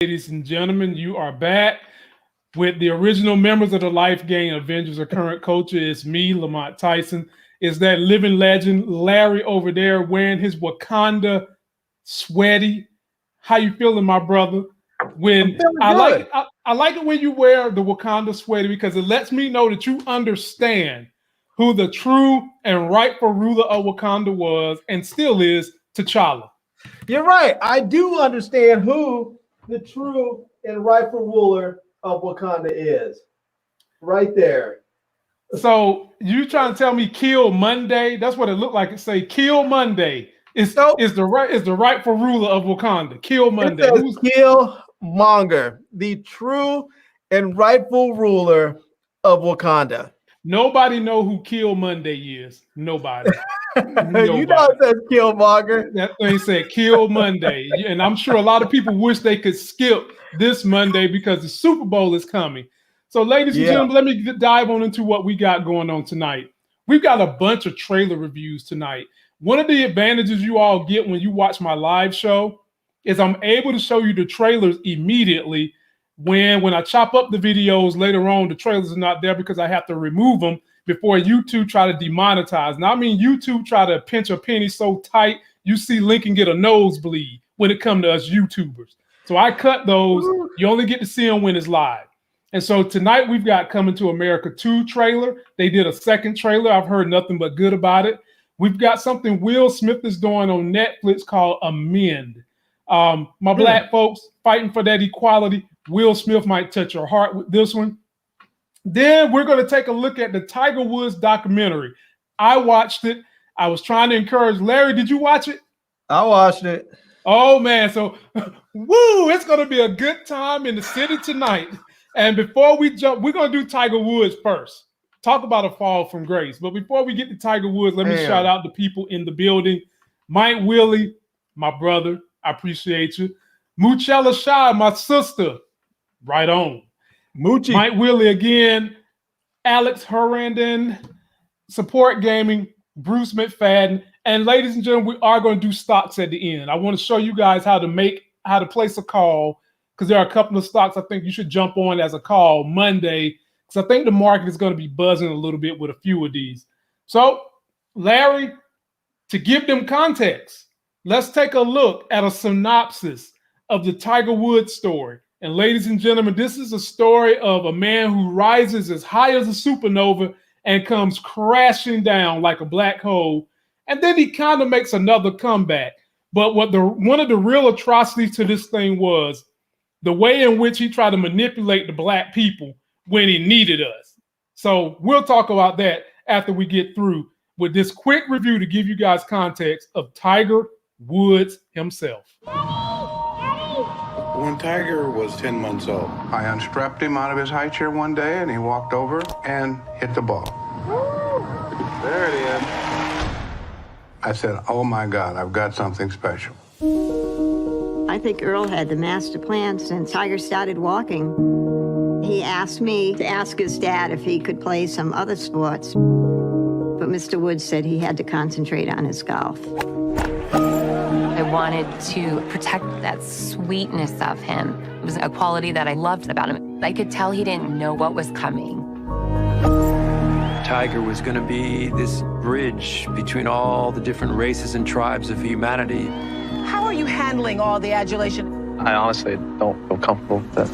Ladies and gentlemen, you are back with the original members of the Life Gang Avengers of Current Culture. It's me, Lamont Tyson. It's that living legend, Larry, over there wearing his Wakanda sweaty. How you feeling, my brother? I like it when you wear the Wakanda sweaty because it lets me know that you understand who the true and rightful ruler of Wakanda was and still is, T'Challa. You're right. I do understand who the true and rightful ruler of Wakanda is. Right there. So you trying to tell me Kill Monday? That's what it looked like. It say Kill Monday is the rightful ruler of Wakanda. Kill Monday. Who's Killmonger, the true and rightful ruler of Wakanda? Nobody know who Kill Monday is. Nobody. You know it says Killmonger. That thing said Kill Monday. And I'm sure a lot of people wish they could skip this Monday because the Super Bowl is coming. So ladies and gentlemen, let me dive on into what we got going on tonight. We've got a bunch of trailer reviews tonight. One of the advantages you all get when you watch my live show is I'm able to show you the trailers immediately. When I chop up the videos later on, the trailers are not there because I have to remove them before YouTube try to demonetize. Now, I mean, YouTube try to pinch a penny so tight, you see Lincoln get a nosebleed when it comes to us YouTubers. So I cut those. You only get to see them when it's live. And so tonight we've got Coming to America 2 trailer. They did a second trailer. I've heard nothing but good about it. We've got something Will Smith is doing on Netflix called Amend. My black folks fighting for that equality. Will Smith might touch your heart with this one. Then we're going to take a look at the Tiger Woods documentary. I watched it. I was trying to encourage Larry. Did you watch it? I watched it. Oh, man. So, woo, it's going to be a good time in the city tonight. And before we jump, we're going to do Tiger Woods first. Talk about a fall from grace. But before we get to Tiger Woods, let me shout out the people in the building. Mike Willie, my brother, I appreciate you. Muchella Shai, my sister. Right on. Moochie. Mike Willie again. Alex Herndon, Support Gaming, Bruce McFadden. And ladies and gentlemen, we are going to do stocks at the end. I want to show you guys how to place a call because there are a couple of stocks I think you should jump on as a call Monday because I think the market is going to be buzzing a little bit with a few of these. So, Larry, to give them context, let's take a look at a synopsis of the Tiger Woods story. And ladies and gentlemen, this is a story of a man who rises as high as a supernova and comes crashing down like a black hole. And then he kind of makes another comeback. But one of the real atrocities to this thing was the way in which he tried to manipulate the black people when he needed us. So we'll talk about that after we get through with this quick review to give you guys context of Tiger Woods himself. When Tiger was 10 months old, I unstrapped him out of his high chair one day and he walked over and hit the ball. There it is. I said, oh my God, I've got something special. I think Earl had the master plan since Tiger started walking. He asked me to ask his dad if he could play some other sports, but Mr. Woods said he had to concentrate on his golf. I wanted to protect that sweetness of him. It was a quality that I loved about him. I could tell he didn't know what was coming. Tiger was going to be this bridge between all the different races and tribes of humanity. How are you handling all the adulation? I honestly don't feel comfortable with that.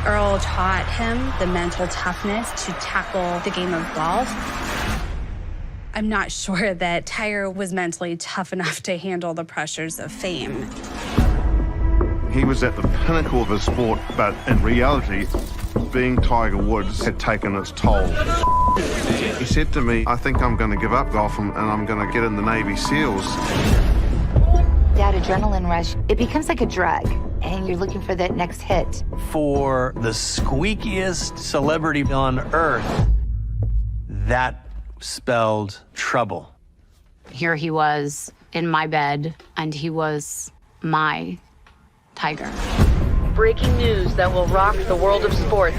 Earl taught him the mental toughness to tackle the game of golf. I'm not sure that Tiger was mentally tough enough to handle the pressures of fame. He was at the pinnacle of his sport, but in reality, being Tiger Woods had taken its toll. He said to me, I think I'm going to give up golf and I'm going to get in the Navy SEALs. That adrenaline rush, it becomes like a drug, and you're looking for that next hit. For the squeakiest celebrity on earth, that spelled trouble. Here he was in my bed, and he was my Tiger. Breaking news that will rock the world of sports.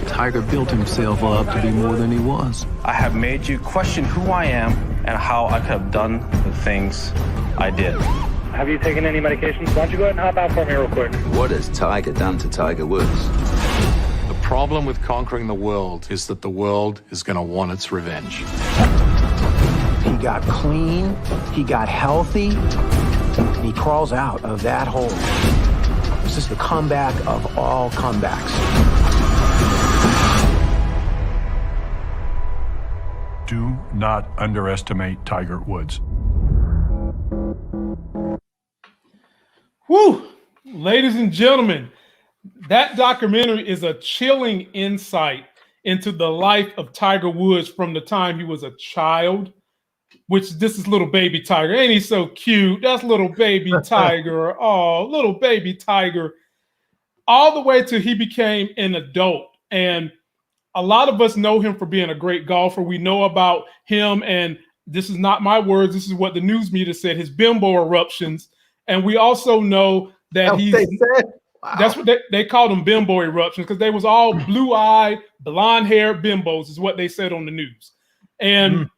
Tiger built himself up to be more than he was. I have made you question who I am and how I could have done the things I did. Have you taken any medications? Why don't you go ahead and hop out for me real quick? What has Tiger done to Tiger Woods? The problem with conquering the world is that the world is going to want its revenge. He got clean, he got healthy, and he crawls out of that hole. This is the comeback of all comebacks. Do not underestimate Tiger Woods. Woo! Ladies and gentlemen, that documentary is a chilling insight into the life of Tiger Woods from the time he was a child, which this is little baby Tiger. Ain't he so cute? That's little baby Tiger. Oh, little baby Tiger. All the way till he became an adult. And a lot of us know him for being a great golfer. We know about him, and this is not my words. This is what the news media said, his bimbo eruptions. And we also know that that's what they called them, bimbo eruptions, because they was all blue-eyed, blonde-haired bimbos is what they said on the news. And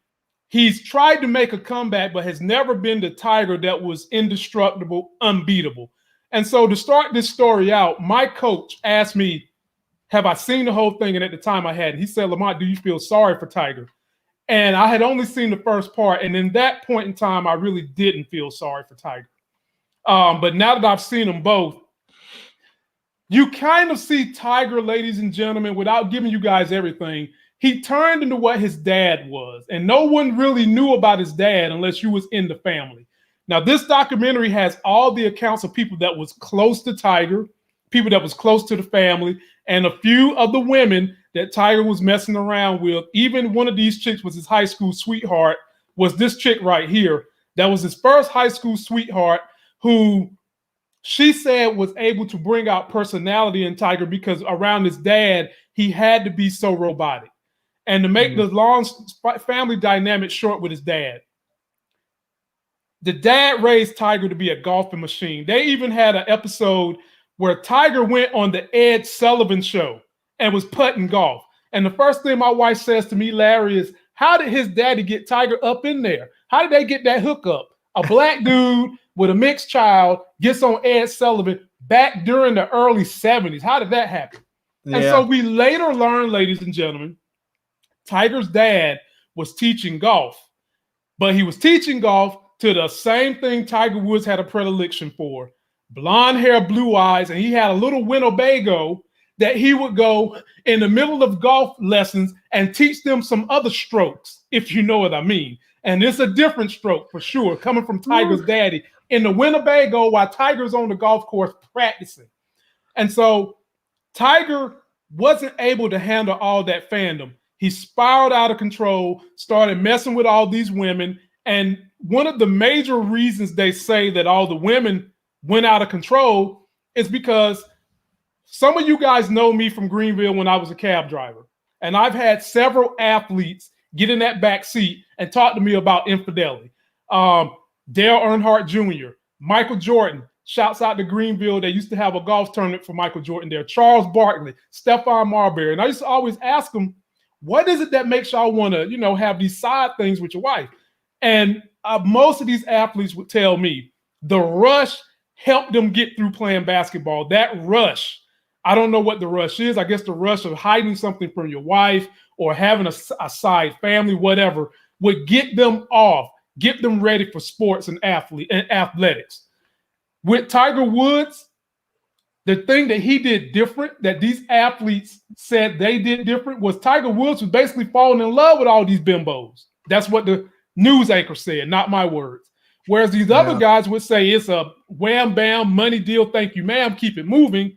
he's tried to make a comeback, but has never been the Tiger that was indestructible, unbeatable. And so to start this story out, my coach asked me, have I seen the whole thing? And at the time I hadn't. He said, Lamont, do you feel sorry for Tiger? And I had only seen the first part. And in that point in time, I really didn't feel sorry for Tiger. But now that I've seen them both, you kind of see Tiger, ladies and gentlemen, without giving you guys everything, he turned into what his dad was. And no one really knew about his dad unless you was in the family. Now, this documentary has all the accounts of people that was close to Tiger, people that was close to the family, and a few of the women that Tiger was messing around with. Even one of these chicks was his high school sweetheart, was this chick right here. That was his first high school sweetheart, who she said was able to bring out personality in Tiger because around his dad, he had to be so robotic. And to make the long family dynamic short with his dad, the dad raised Tiger to be a golfing machine. They even had an episode where Tiger went on the Ed Sullivan show and was putting golf. And the first thing my wife says to me, Larry, is how did his daddy get Tiger up in there? How did they get that hookup? A black dude with a mixed child gets on Ed Sullivan back during the early 70s. How did that happen? Yeah. And so we later learned, ladies and gentlemen, Tiger's dad was teaching golf, but he was teaching golf to the same thing Tiger Woods had a predilection for. Blonde hair, blue eyes, and he had a little Winnebago that he would go in the middle of golf lessons and teach them some other strokes, if you know what I mean. And it's a different stroke for sure, coming from Tiger's daddy in the Winnebago while Tiger's on the golf course practicing. And so Tiger wasn't able to handle all that fandom. He spiraled out of control, started messing with all these women. And one of the major reasons they say that all the women went out of control is because some of you guys know me from Greenville when I was a cab driver. And I've had several athletes get in that back seat and talk to me about infidelity. Dale Earnhardt Jr., Michael Jordan, shouts out to Greenville. They used to have a golf tournament for Michael Jordan there. Charles Barkley, Stephon Marbury. And I used to always ask them, what is it that makes y'all want to, have these side things with your wife? And most of these athletes would tell me the rush helped them get through playing basketball. That rush, I don't know what the rush is. I guess the rush of hiding something from your wife or having a side family, whatever, would get them off, get them ready for sports and athletics. With Tiger Woods, the thing that he did different, that these athletes said they did different, was Tiger Woods was basically falling in love with all these bimbos. That's what the news anchor said, not my words. Whereas these other guys would say it's a wham, bam, money deal, thank you, ma'am, keep it moving.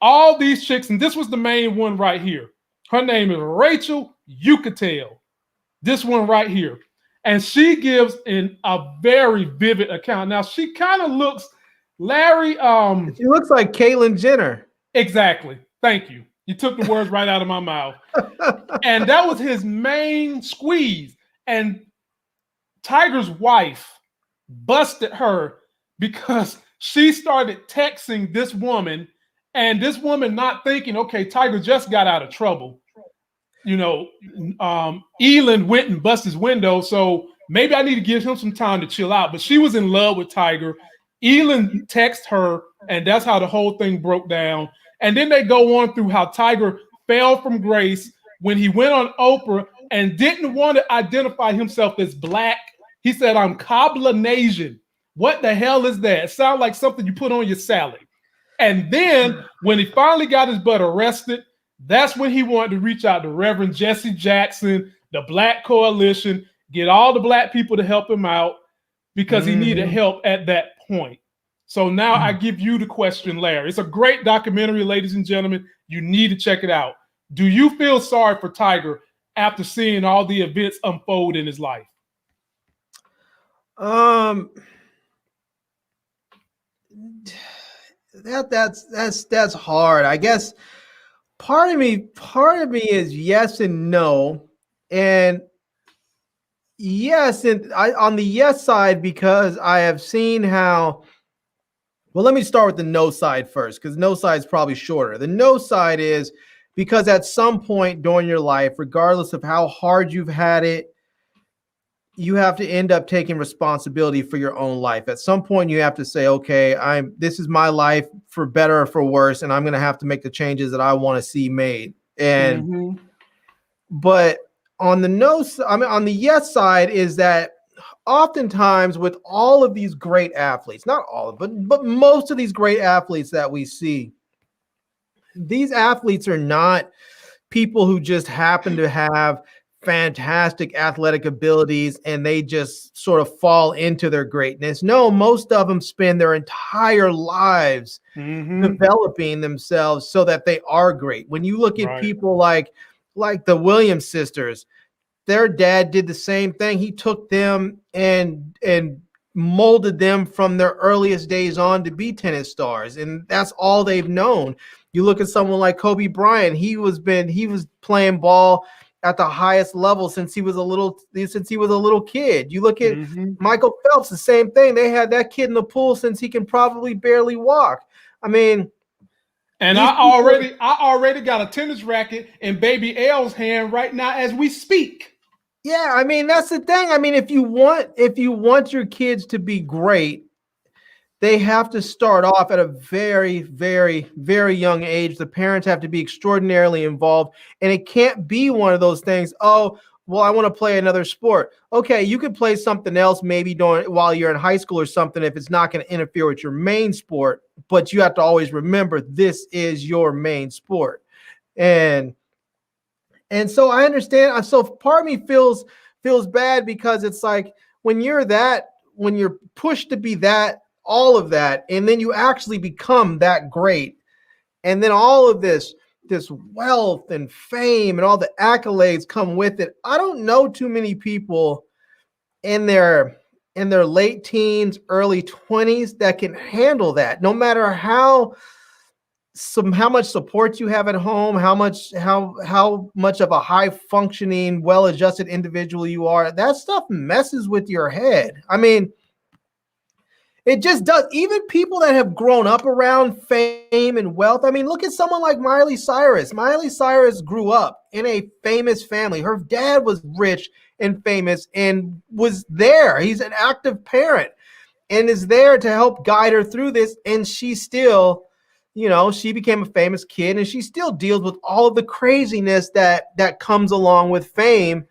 All these chicks, and this was the main one right here. Her name is Rachel Yucatel. This one right here. And she gives a very vivid account. Now, she kind of looks, Larry. She looks like Caitlyn Jenner. Exactly. Thank you. You took the words right out of my mouth. And that was his main squeeze. And Tiger's wife busted her because she started texting this woman, and this woman not thinking, okay, Tiger just got out of trouble. Elin went and busted his window, so maybe I need to give him some time to chill out. But she was in love with Tiger, Elin texted her, and that's how the whole thing broke down. And then they go on through how Tiger fell from grace when he went on Oprah and didn't want to identify himself as black. He said, I'm Cablinasian. What the hell is that? It sounds like something you put on your salad. And then when he finally got his butt arrested, that's when he wanted to reach out to Reverend Jesse Jackson, the Black Coalition, get all the black people to help him out because he needed help at that point. So now I give you the question, Larry. It's a great documentary, ladies and gentlemen. You need to check it out. Do you feel sorry for Tiger after seeing all the events unfold in his life? That's hard. I guess part of me is yes and no. And yes, and on the yes side, because I have seen how. Well, let me start with the no side first, because no side is probably shorter. The no side is because at some point during your life, regardless of how hard you've had it, you have to end up taking responsibility for your own life. At some point, you have to say, okay, this is my life for better or for worse, and I'm going to have to make the changes that I want to see made. And but on the yes side is that oftentimes with all of these great athletes, not all of them, but most of these great athletes that we see, these athletes are not people who just happen to have fantastic athletic abilities and they just sort of fall into their greatness. No, most of them spend their entire lives developing themselves so that they are great. When you look at people like the Williams sisters, their dad did the same thing. He took them and molded them from their earliest days on to be tennis stars, and that's all they've known. You look at someone like Kobe Bryant. He was playing ball at the highest level since he was a little kid. You look at Michael Phelps, the same thing. They had that kid in the pool since he can probably barely walk. I mean, and I already got a tennis racket in baby L's hand right now as we speak. Yeah, I mean, that's the thing. I mean, if you want your kids to be great, they have to start off at a very, very, very young age. The parents have to be extraordinarily involved, and it can't be one of those things. Oh, well, I want to play another sport. Okay, you could play something else maybe while you're in high school or something if it's not going to interfere with your main sport, but you have to always remember this is your main sport. And so I understand. So part of me feels bad because it's like when you're pushed to be that, all of that, and then you actually become that great. And then all of this wealth and fame and all the accolades come with it. I don't know too many people in their late teens, early 20s that can handle that, no matter how much support you have at home, how much of a high functioning, well-adjusted individual you are. That stuff messes with your head. I mean, it just does. Even people that have grown up around fame and wealth. I mean, look at someone like Miley Cyrus. Miley Cyrus grew up in a famous family. Her dad was rich and famous and was there. He's an active parent and is there to help guide her through this. And she still, she became a famous kid and she still deals with all of the craziness that comes along with fame.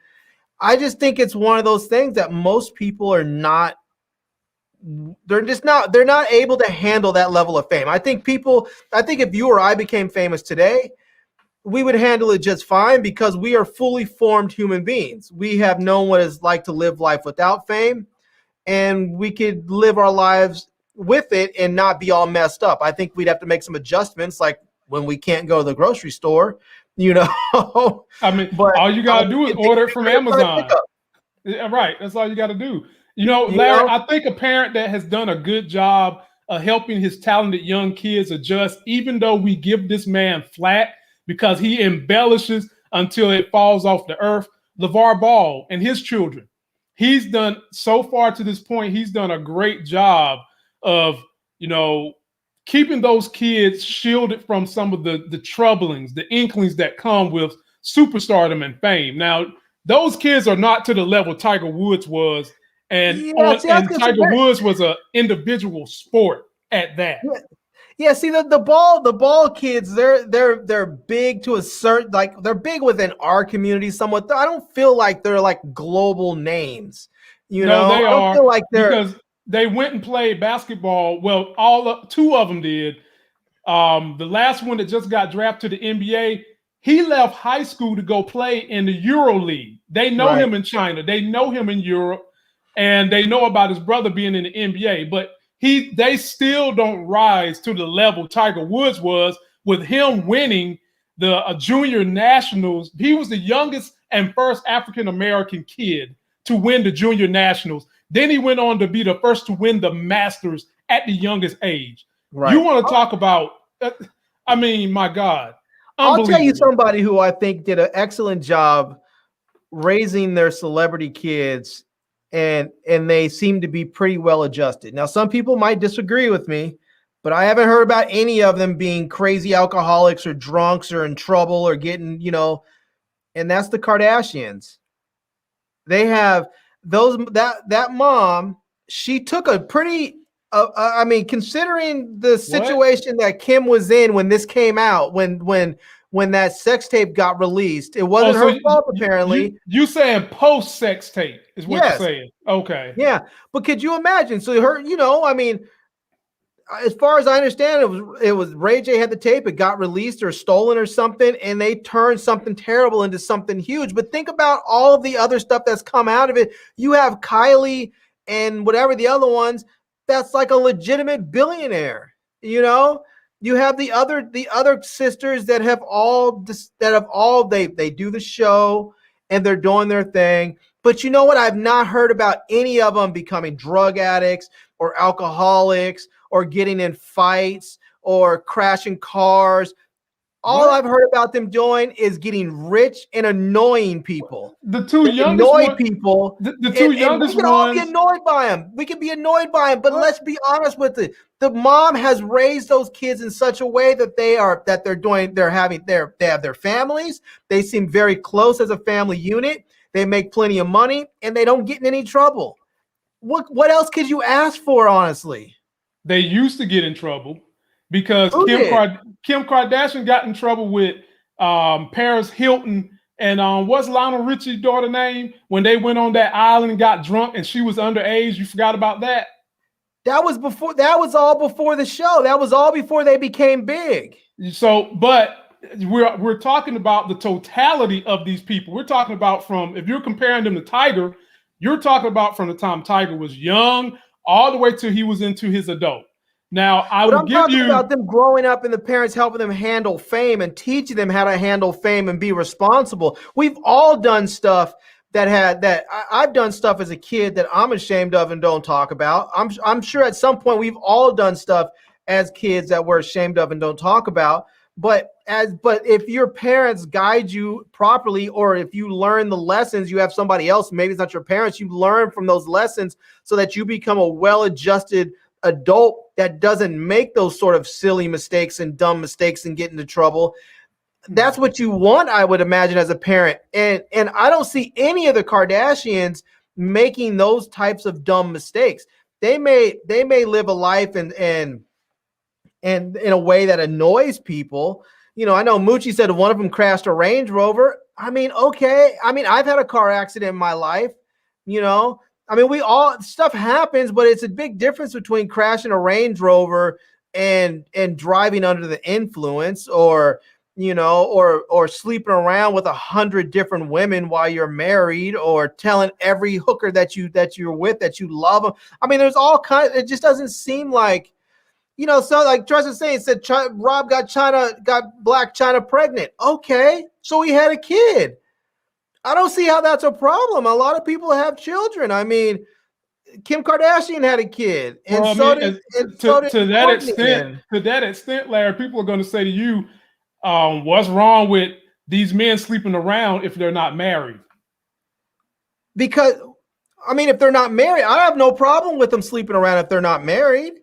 I just think it's one of those things that most people are not. They're not able to handle that level of fame. I think if you or I became famous today, we would handle it just fine because we are fully formed human beings. We have known what it's like to live life without fame, and we could live our lives with it and not be all messed up. I think we'd have to make some adjustments, like when we can't go to the grocery store, I mean, but all you got to do is order it from Amazon. Right. That's all you got to do. Larry, I think a parent that has done a good job of helping his talented young kids adjust, even though we give this man flack because he embellishes until it falls off the earth, LeVar Ball and his children. He's done so far to this point, he's done a great job of, keeping those kids shielded from some of the troublings, the inklings that come with superstardom and fame. Now, those kids are not to the level Tiger Woods was And Yeah, see, I was gonna say Tiger Woods was an individual sport at that. Yeah, see the ball kids, they're big to a certain, like they're big within our community somewhat. I don't feel like they're like global names. No, they I don't are, feel like they're because they went and played basketball. Well, two of them did. The last one that just got drafted to the NBA, he left high school to go play in the Euro League. They know him in China, they know him in Europe, and they know about his brother being in the NBA. But they still don't rise to the level Tiger Woods was, with him winning the junior nationals. He was the youngest and first African American kid to win the junior nationals. Then he went on to be the first to win the Masters at the youngest age. Right. You want to talk about? I mean, my God, I'll tell you somebody who I think did an excellent job raising their celebrity kids, and they seem to be pretty well adjusted. Now, some people might disagree with me, but I haven't heard about any of them being crazy alcoholics or drunks or in trouble or getting, and that's the Kardashians. They have that mom, she took a pretty I mean, considering the situation that Kim was in when this came out, when that sex tape got released, it wasn't her fault, apparently. You saying post sex tape is what you're saying? Okay. Yeah, but could you imagine? So her, I mean, as far as I understand, it was Ray J had the tape. It got released or stolen or something, and they turned something terrible into something huge. But think about all of the other stuff that's come out of it. You have Kylie and whatever the other ones. That's like a legitimate billionaire. You have the other sisters that have they do the show and they're doing their thing. But you know what? I've not heard about any of them becoming drug addicts or alcoholics or getting in fights or crashing cars. All I've heard about them doing is getting rich and annoying people. The two youngest ones, people. The two youngest we can all be annoyed by them. We can be annoyed by them, but let's be honest with it. The mom has raised those kids in such a way that they have their families. They seem very close as a family unit. They make plenty of money and they don't get in any trouble. What else could you ask for, honestly? They used to get in trouble because Kim Kardashian got in trouble with Paris Hilton and what's Lionel Richie's daughter's name when they went on that island and got drunk and she was underage. You forgot about that? That was all before the show. That was all before they became big. So, but we're talking about the totality of these people. We're talking about if you're comparing them to Tiger, you're talking about from the time Tiger was young all the way till he was into his adult. Now, I'm talking about them growing up and the parents helping them handle fame and teaching them how to handle fame and be responsible. We've all done stuff I've done stuff as a kid that I'm ashamed of and don't talk about. I'm sure at some point we've all done stuff as kids that we're ashamed of and don't talk about. But if your parents guide you properly, or if you learn the lessons, you have somebody else, maybe it's not your parents, you learn from those lessons so that you become a well-adjusted adult that doesn't make those sort of silly mistakes and dumb mistakes and get into trouble. That's what you want, I would imagine, as a parent. And I don't see any of the Kardashians making those types of dumb mistakes. They may live a life and in a way that annoys people. I know Moochie said one of them crashed a Range Rover. I mean, okay. I mean, I've had a car accident in my life. I mean, stuff happens, but it's a big difference between crashing a Range Rover and driving under the influence, or sleeping around with 100 different women while you're married, or telling every hooker that you're with that you love them. I mean, there's all kinds. It just doesn't seem like, so like Trust is saying, said Rob got Black China pregnant. Okay, so he had a kid. I don't see how that's a problem. A lot of people have children. I mean, Kim Kardashian had a kid, and to that extent, Larry, people are going to say to you, what's wrong with these men sleeping around if they're not married? Because, I mean, if they're not married, I have no problem with them sleeping around if they're not married.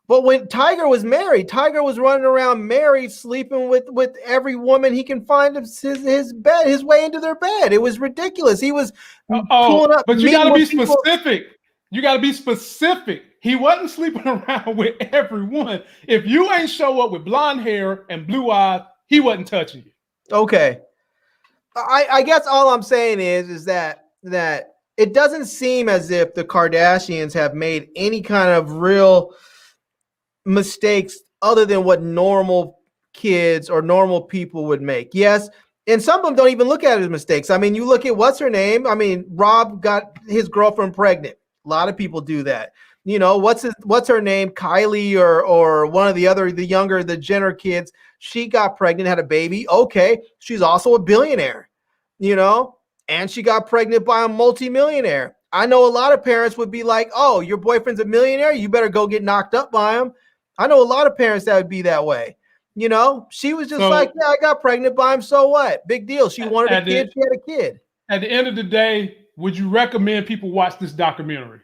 But when Tiger was married, Tiger was running around married, sleeping with every woman he can find his way into their bed. It was ridiculous. He was pulling up. But you got to be specific. You got to be specific. He wasn't sleeping around with everyone. If you ain't show up with blonde hair and blue eyes, he wasn't touching you. Okay. I guess all I'm saying is that it doesn't seem as if the Kardashians have made any kind of real mistakes other than what normal kids or normal people would make. Yes, and some of them don't even look at it as mistakes. I mean, you look at what's her name? I mean, Rob got his girlfriend pregnant. A lot of people do that. You know, what's her name? Kylie or one of the Jenner kids. She got pregnant, had a baby. Okay, she's also a billionaire, you know, and she got pregnant by a multimillionaire. I know a lot of parents would be like, oh, your boyfriend's a millionaire, you better go get knocked up by him. I know a lot of parents that would be that way. You know, she was just like, yeah, I got pregnant by him. So what? Big deal. She wanted a kid. She had a kid. At the end of the day, would you recommend people watch this documentary?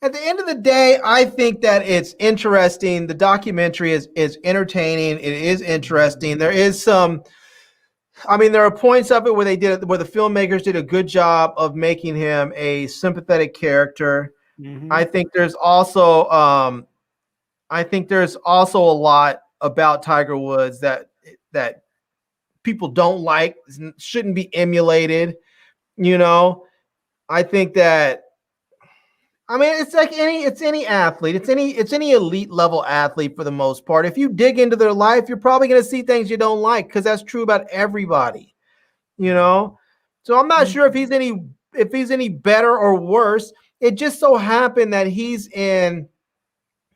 At the end of the day, I think that it's interesting. The documentary is entertaining. It is interesting. There is some, I mean, there are points of it where the filmmakers did a good job of making him a sympathetic character. Mm-hmm. I think there's also a lot about Tiger Woods that people don't like, shouldn't be emulated. You know, I think that, I mean, it's like any athlete. It's any elite level athlete for the most part. If you dig into their life, you're probably going to see things you don't like, because that's true about everybody, you know? So I'm not sure if he's any better or worse. It just so happened that he's in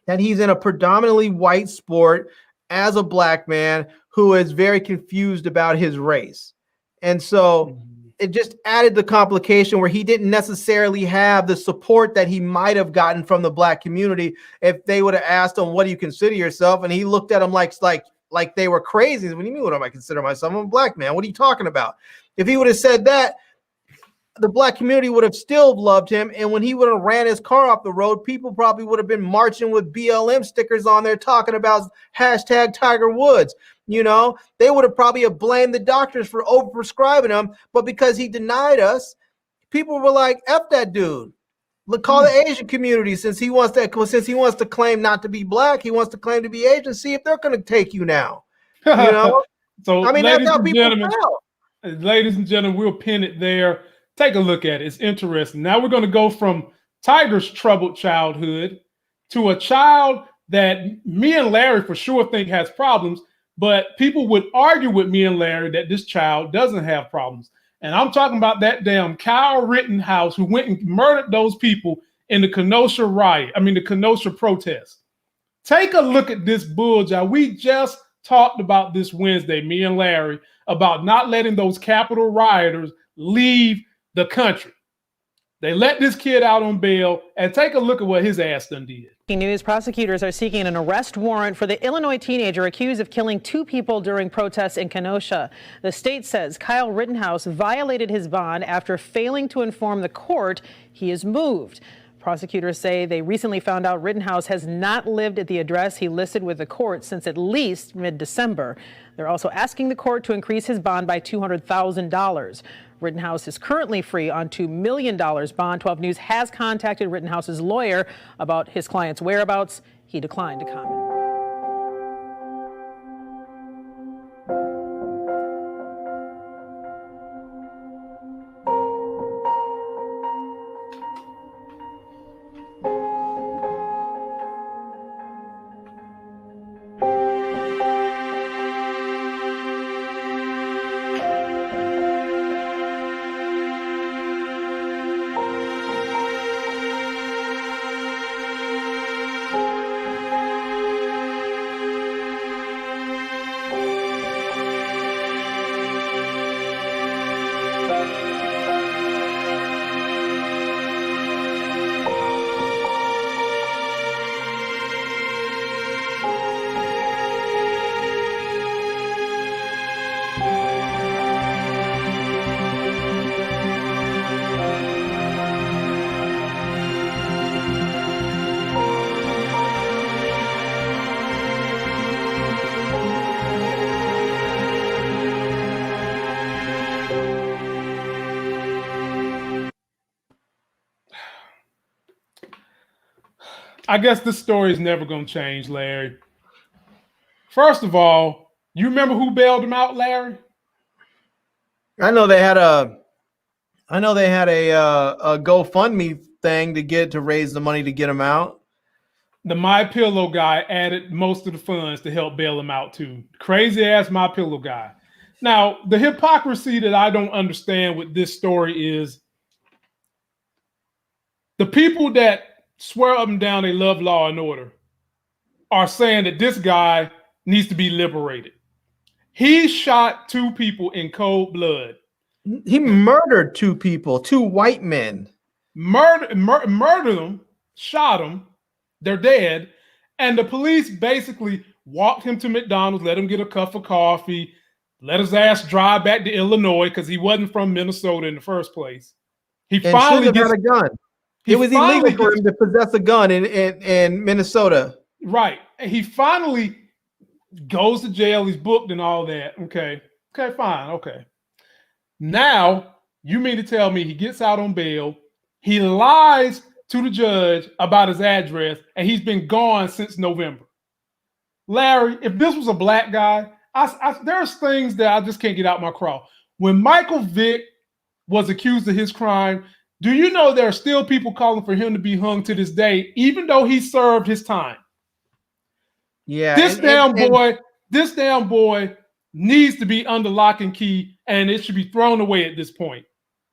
a predominantly white sport as a black man who is very confused about his race. And so it just added the complication where he didn't necessarily have the support that he might have gotten from the black community if they would have asked him, what do you consider yourself? And he looked at them like they were crazy. What do you mean, what do I consider myself? I'm a black man. What are you talking about? If he would have said that, the black community would have still loved him. And when he would have ran his car off the road, people probably would have been marching with BLM stickers on there talking about hashtag Tiger Woods. You know, they would have probably blamed the doctors for overprescribing him. But because he denied us, people were like, F that dude. Look, call the Asian community, since he wants to claim not to be black, he wants to claim to be Asian. See if they're going to take you now. You know? So, I mean, that's how people felt. Ladies and gentlemen, we'll pin it there. Take a look at it. It's interesting. Now we're going to go from Tiger's troubled childhood to a child that me and Larry for sure think has problems, but people would argue with me and Larry that this child doesn't have problems. And I'm talking about that damn Kyle Rittenhouse who went and murdered those people in the Kenosha riot. I mean, the Kenosha protest. Take a look at this bull job. We just talked about this Wednesday, me and Larry, about not letting those Capitol rioters leave the country. They let this kid out on bail, and take a look at what his ass done did. News prosecutors are seeking an arrest warrant for the Illinois teenager accused of killing 2 people during protests in Kenosha. The state says Kyle Rittenhouse violated his bond after failing to inform the court he is moved. Prosecutors say they recently found out Rittenhouse has not lived at the address he listed with the court since at least mid-December. They're also asking the court to increase his bond by $200,000. Rittenhouse is currently free on $2 million bond. 12 News has contacted Rittenhouse's lawyer about his client's whereabouts. He declined to comment. I guess this story is never going to change, Larry. First of all, you remember who bailed him out, Larry? I know they had a GoFundMe thing to raise the money to get him out. The My Pillow guy added most of the funds to help bail him out too. Crazy ass My Pillow guy. Now, the hypocrisy that I don't understand with this story is the people that swear up and down they love law and order are saying that this guy needs to be liberated. He shot 2 people in cold blood. He murdered 2 people, 2 white men. Murdered them, shot them. They're dead. And the police basically walked him to McDonald's, let him get a cup of coffee, let his ass drive back to Illinois because he wasn't from Minnesota in the first place. He finally had a gun. It was illegal for him to possess a gun in Minnesota. Right. And he finally goes to jail. He's booked and all that. Okay, fine. Okay. Now, you mean to tell me he gets out on bail, he lies to the judge about his address, and he's been gone since November. Larry, if this was a black guy, there's things that I just can't get out my craw. When Michael Vick was accused of his crime, do you know there are still people calling for him to be hung to this day, even though he served his time? Yeah. This damn boy needs to be under lock and key, and it should be thrown away at this point.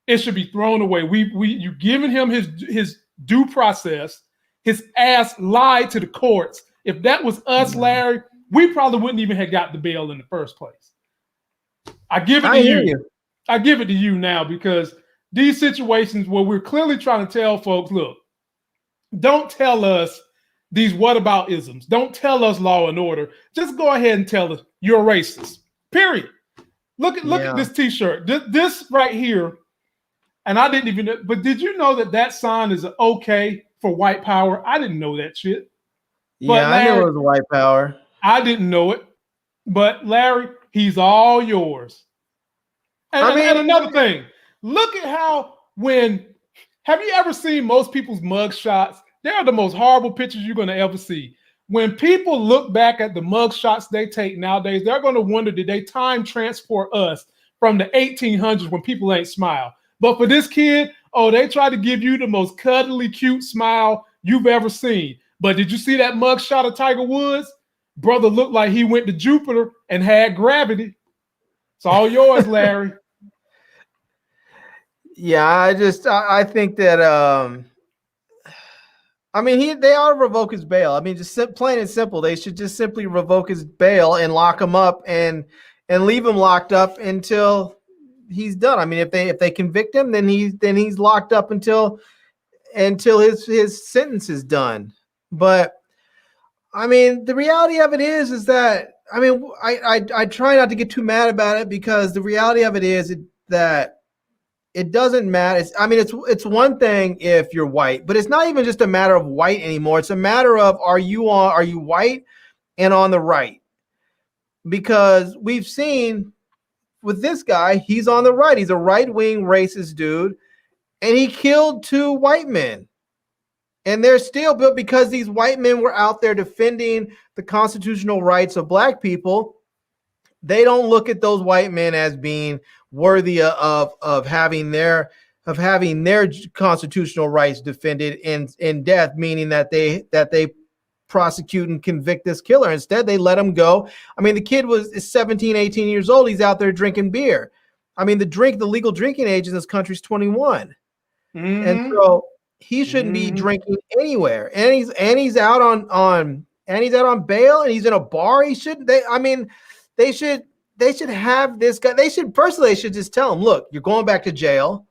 It should be thrown away. You giving him his due process. His ass lied to the courts. If that was us, Larry, we probably wouldn't even have got the bail in the first place. I give it to you. I give it to you now, because these situations where we're clearly trying to tell folks, look, don't tell us these whataboutisms. Don't tell us law and order. Just go ahead and tell us you're a racist. Period. Look at this T-shirt. This right here, and I didn't even know, but did you know that sign is okay for white power? I didn't know that shit. Yeah, Larry, I knew it was white power. I didn't know it. But Larry, he's all yours. And another thing, look at how have you ever seen most people's mug shots? They're the most horrible pictures you're going to ever see. When people look back at the mug shots they take nowadays, they're going to wonder, did they time transport us from the 1800s when people ain't smile? But for this kid, they try to give you the most cuddly, cute smile you've ever seen. But did you see that mug shot of Tiger Woods? Brother looked like he went to Jupiter and had gravity. It's all yours, Larry. Yeah, I think that they ought to revoke his bail. I mean, just plain and simple, they should just simply revoke his bail and lock him up and leave him locked up until he's done. I mean, if they convict him, then he's locked up until his sentence is done. But I mean, the reality of it is that I try not to get too mad about it, because the reality of it is that it doesn't matter. It's one thing if you're white, but it's not even just a matter of white anymore. It's a matter of are you white and on the right? Because we've seen with this guy, he's on the right. He's a right-wing racist dude, and he killed 2 white men. And they're still built because these white men were out there defending the constitutional rights of black people. They don't look at those white men as being worthy of having their constitutional rights defended in death, meaning that they prosecute and convict this killer. Instead, they let him go. I mean, the kid is 17, 18 years old. He's out there drinking beer. I mean, the legal drinking age in this country is 21. Mm-hmm. And so he shouldn't be drinking anywhere. And he's out on bail, and he's in a bar. They should have this guy. They should just tell him, look, you're going back to jail.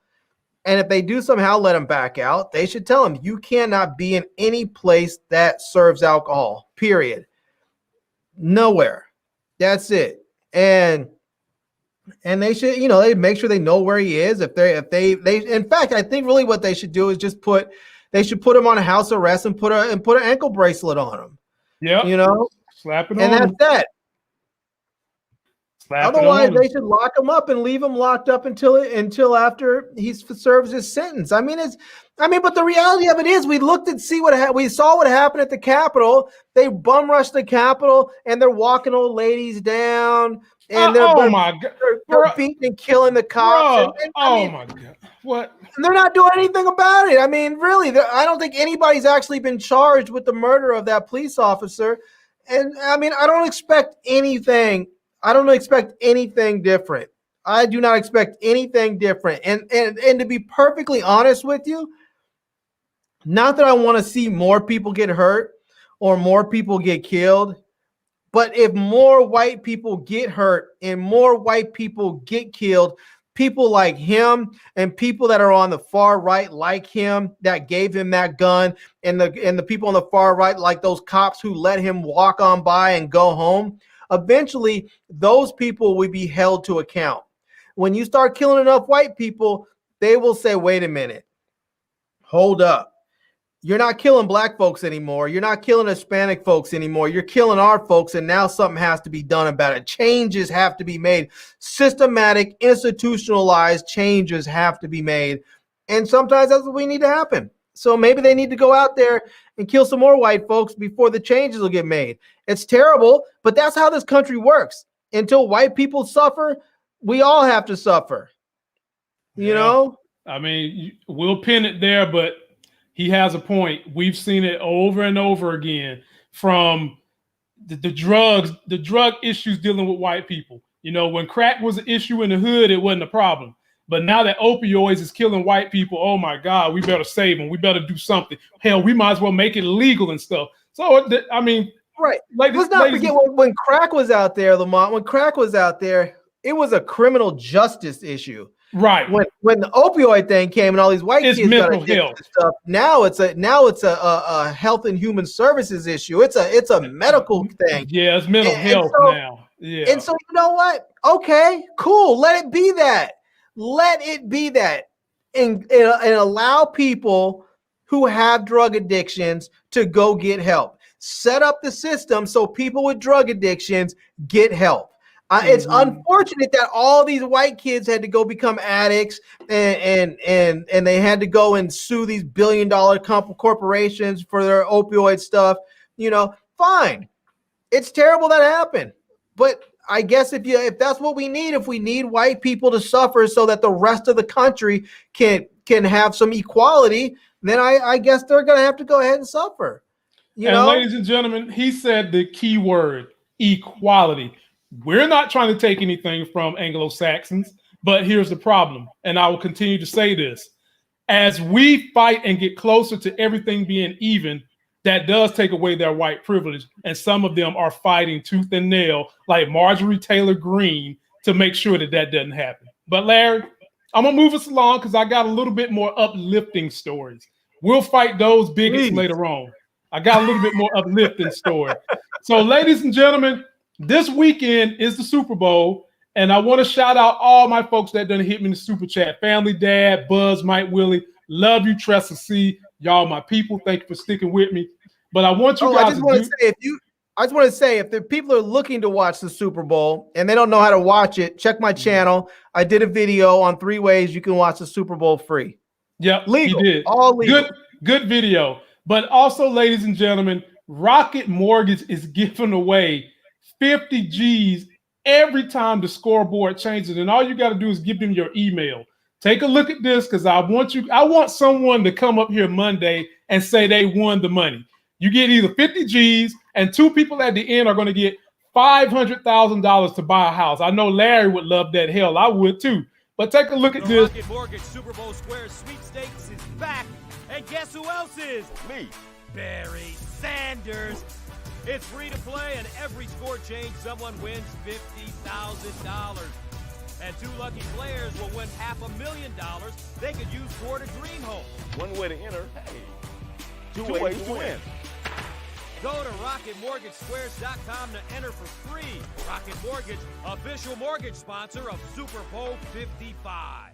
And if they do somehow let him back out, they should tell him you cannot be in any place that serves alcohol, period. Nowhere. That's it. And they should, they make sure they know where he is. If they in fact, I think really what they should do is just put him on a house arrest and put an ankle bracelet on him. Yeah. Slap it on. And that's that. Otherwise, they should lock him up and leave him locked up until after he serves his sentence. But the reality of it is, we looked and we saw what happened at the Capitol. They bum rushed the Capitol and they're walking old ladies down and they're beating and killing the cops. My God! What? And they're not doing anything about it. I mean, really, I don't think anybody's actually been charged with the murder of that police officer. And I mean, I don't expect anything. I don't expect anything different. I do not expect anything different. And to be perfectly honest with you, not that I want to see more people get hurt or more people get killed, but if more white people get hurt and more white people get killed, people like him and people that are on the far right like him that gave him that gun, and the people on the far right like those cops who let him walk on by and go home, eventually those people will be held to account. When you start killing enough white people, they will say, wait a minute, hold up. You're not killing black folks anymore. You're not killing Hispanic folks anymore. You're killing our folks, and now something has to be done about it. Changes have to be made. Systematic, institutionalized changes have to be made. And sometimes that's what we need to happen. So maybe they need to go out there and kill some more white folks before the changes will get made. It's terrible, but that's how this country works. Until white people suffer, we all have to suffer. You know? I mean, we'll pin it there, but he has a point. We've seen it over and over again from the drug issues dealing with white people. You know, when crack was an issue in the hood, it wasn't a problem. But now that opioids is killing white people, oh my God, we better save them. We better do something. Hell, we might as well make it illegal and stuff. So, I mean, right. Let's not forget when crack was out there, Lamont. When crack was out there, it was a criminal justice issue. Right. When the opioid thing came and all these white kids got addicted to stuff, now it's a health and human services issue. It's a medical thing. Yeah, it's mental health now. Yeah. And so you know what? Okay, cool. Let it be that. Let it be that. And allow people who have drug addictions to go get help. Set up the system so people with drug addictions get help. It's unfortunate that all these white kids had to go become addicts and they had to go and sue these billion-dollar corporations for their opioid stuff. You know, fine. It's terrible that happened. But I guess if that's what we need, if we need white people to suffer so that the rest of the country can have some equality, then I guess they're going to have to go ahead and suffer. You know? Ladies and gentlemen, he said the key word, equality. We're not trying to take anything from Anglo-Saxons, but here's the problem, and I will continue to say this. As we fight and get closer to everything being even, that does take away their white privilege, and some of them are fighting tooth and nail, like Marjorie Taylor Greene, to make sure that doesn't happen. But Larry, I'm going to move us along because I got a little bit more uplifting stories. We'll fight those bigots later on. I got a little bit more uplifting story. So, ladies and gentlemen, this weekend is the Super Bowl, and I want to shout out all my folks that done hit me in the super chat. Family Dad, Buzz, Mike, Willie, love you, Tressa C. Y'all, my people, thank you for sticking with me. But I want you guys I just want to say, if the people are looking to watch the Super Bowl and they don't know how to watch it, check my channel. I did a video on 3 ways you can watch the Super Bowl free. Yep, legal. You did. All legal. Good video. But also, ladies and gentlemen, Rocket Mortgage is giving away 50 G's every time the scoreboard changes. And all you got to do is give them your email. Take a look at this because I want someone to come up here Monday and say they won the money. You get either 50 G's and 2 people at the end are going to get $500,000 to buy a house. I know Larry would love that. Hell, I would too. But take a look at this. Rocket Mortgage Super Bowl Squares Sweepstakes is back. And guess who else is? Me. Barry Sanders. It's free to play, and every score change, someone wins $50,000. And 2 lucky players will win $500,000 they could use toward a dream home. One way to enter, hey, 2 ways to win. Go to RocketMortgageSquares.com to enter for free. Rocket Mortgage, official mortgage sponsor of Super Bowl 55.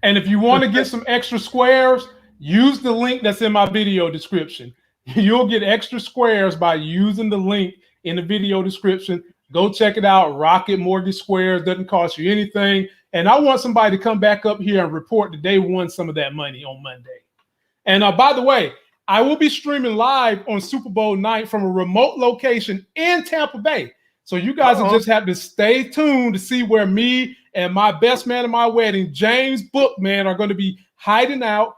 And if you want to get some extra squares, use the link that's in my video description. You'll get extra squares by using the link in the video description. Go check it out. Rocket Mortgage Squares doesn't cost you anything. And I want somebody to come back up here and report that they won some of that money on Monday. And by the way, I will be streaming live on Super Bowl night from a remote location in Tampa Bay. So you guys will just have to stay tuned to see where me and my best man at my wedding, James Bookman, are going to be hiding out.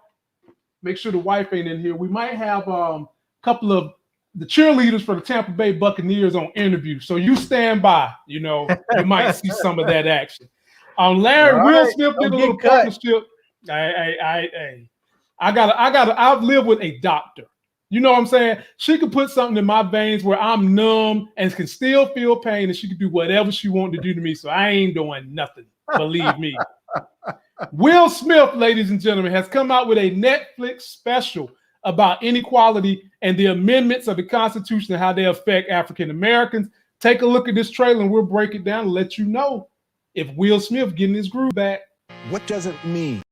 Make sure the wife ain't in here. We might have a couple of the cheerleaders for the Tampa Bay Buccaneers on interview. So you stand by. You know, you might see some of that action. Larry, Will Smith did a little partnership. I've lived with a doctor. You know what I'm saying? She could put something in my veins where I'm numb and can still feel pain, and she could do whatever she wanted to do to me. So I ain't doing nothing. Believe me. Will Smith, ladies and gentlemen, has come out with a Netflix special about inequality and the amendments of the Constitution and how they affect African Americans. Take a look at this trailer and we'll break it down and let you know if Will Smith getting his groove back. What does it mean?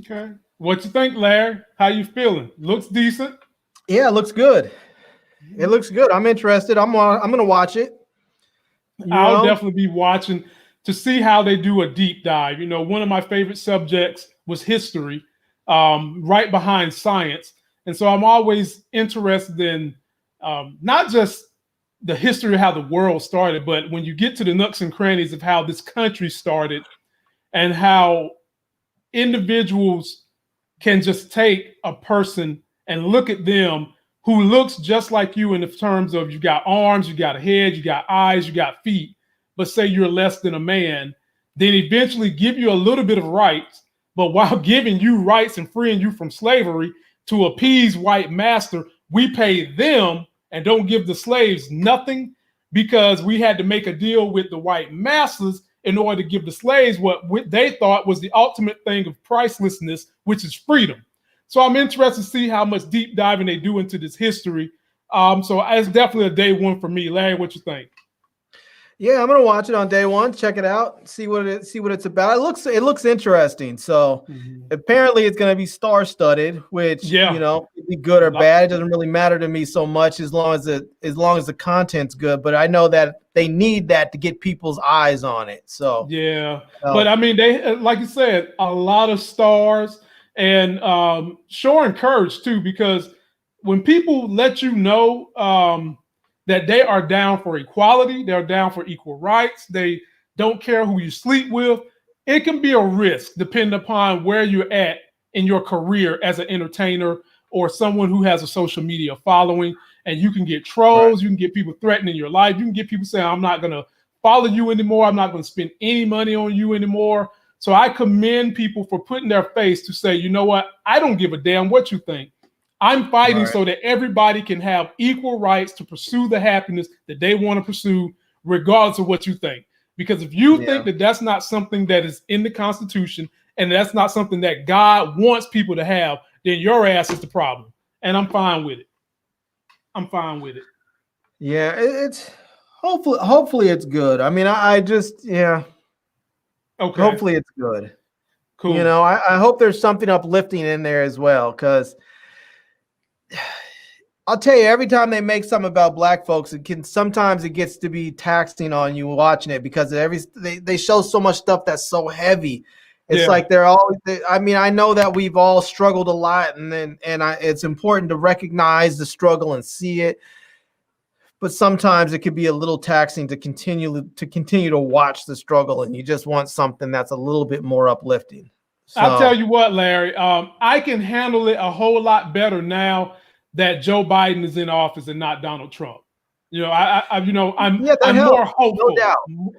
Okay. What you think, Larry? How you feeling? Looks decent. Yeah, it looks good. It looks good. I'm interested. I'm gonna watch it. I'll definitely be watching to see how they do a deep dive. You know, one of my favorite subjects was history, right behind science. And so I'm always interested in not just the history of how the world started, but when you get to the nooks and crannies of how this country started and how individuals can just take a person and look at them who looks just like you in the terms of you got arms, you got a head, you got eyes, you got feet, but say you're less than a man, then eventually give you a little bit of rights, but while giving you rights and freeing you from slavery to appease white master, we pay them and don't give the slaves nothing because we had to make a deal with the white masters in order to give the slaves what they thought was the ultimate thing of pricelessness, which is freedom. So I'm interested to see how much deep diving they do into this history. So it's definitely a day one for me. Larry, what you think? Yeah, I'm gonna watch it on day one, check it out, see what it's about. It looks interesting. So apparently it's gonna be star-studded, which you know, could be good or bad. It doesn't really matter to me so much as long as the content's good. But I know that they need that to get people's eyes on it. So yeah, but I mean, they like you said, a lot of stars and showing courage too, because when people let you know that they are down for equality, they're down for equal rights, they don't care who you sleep with, it can be a risk depending upon where you're at in your career as an entertainer or someone who has a social media following. And you can get trolls, you can get people threatening your life, you can get people saying, I'm not going to follow you anymore, I'm not going to spend any money on you anymore. So I commend people for putting their face to say, you know what, I don't give a damn what you think. I'm fighting so that everybody can have equal rights to pursue the happiness that they want to pursue, regardless of what you think. Because if you think that that's not something that is in the Constitution and that's not something that God wants people to have, then your ass is the problem. And I'm fine with it. I'm fine with it. Yeah, it's hopefully it's good. I mean, I just okay. Hopefully it's good. Cool. You know, I hope there's something uplifting in there as well, because I'll tell you, every time they make something about black folks, sometimes it gets to be taxing on you watching it because they show so much stuff that's so heavy. It's like they're always. I mean, I know that we've all struggled a lot, and it's important to recognize the struggle and see it. But sometimes it could be a little taxing to continue to watch the struggle, and you just want something that's a little bit more uplifting. So, I'll tell you what, Larry, I can handle it a whole lot better now that Joe Biden is in office and not Donald Trump. You know, I'm more hopeful,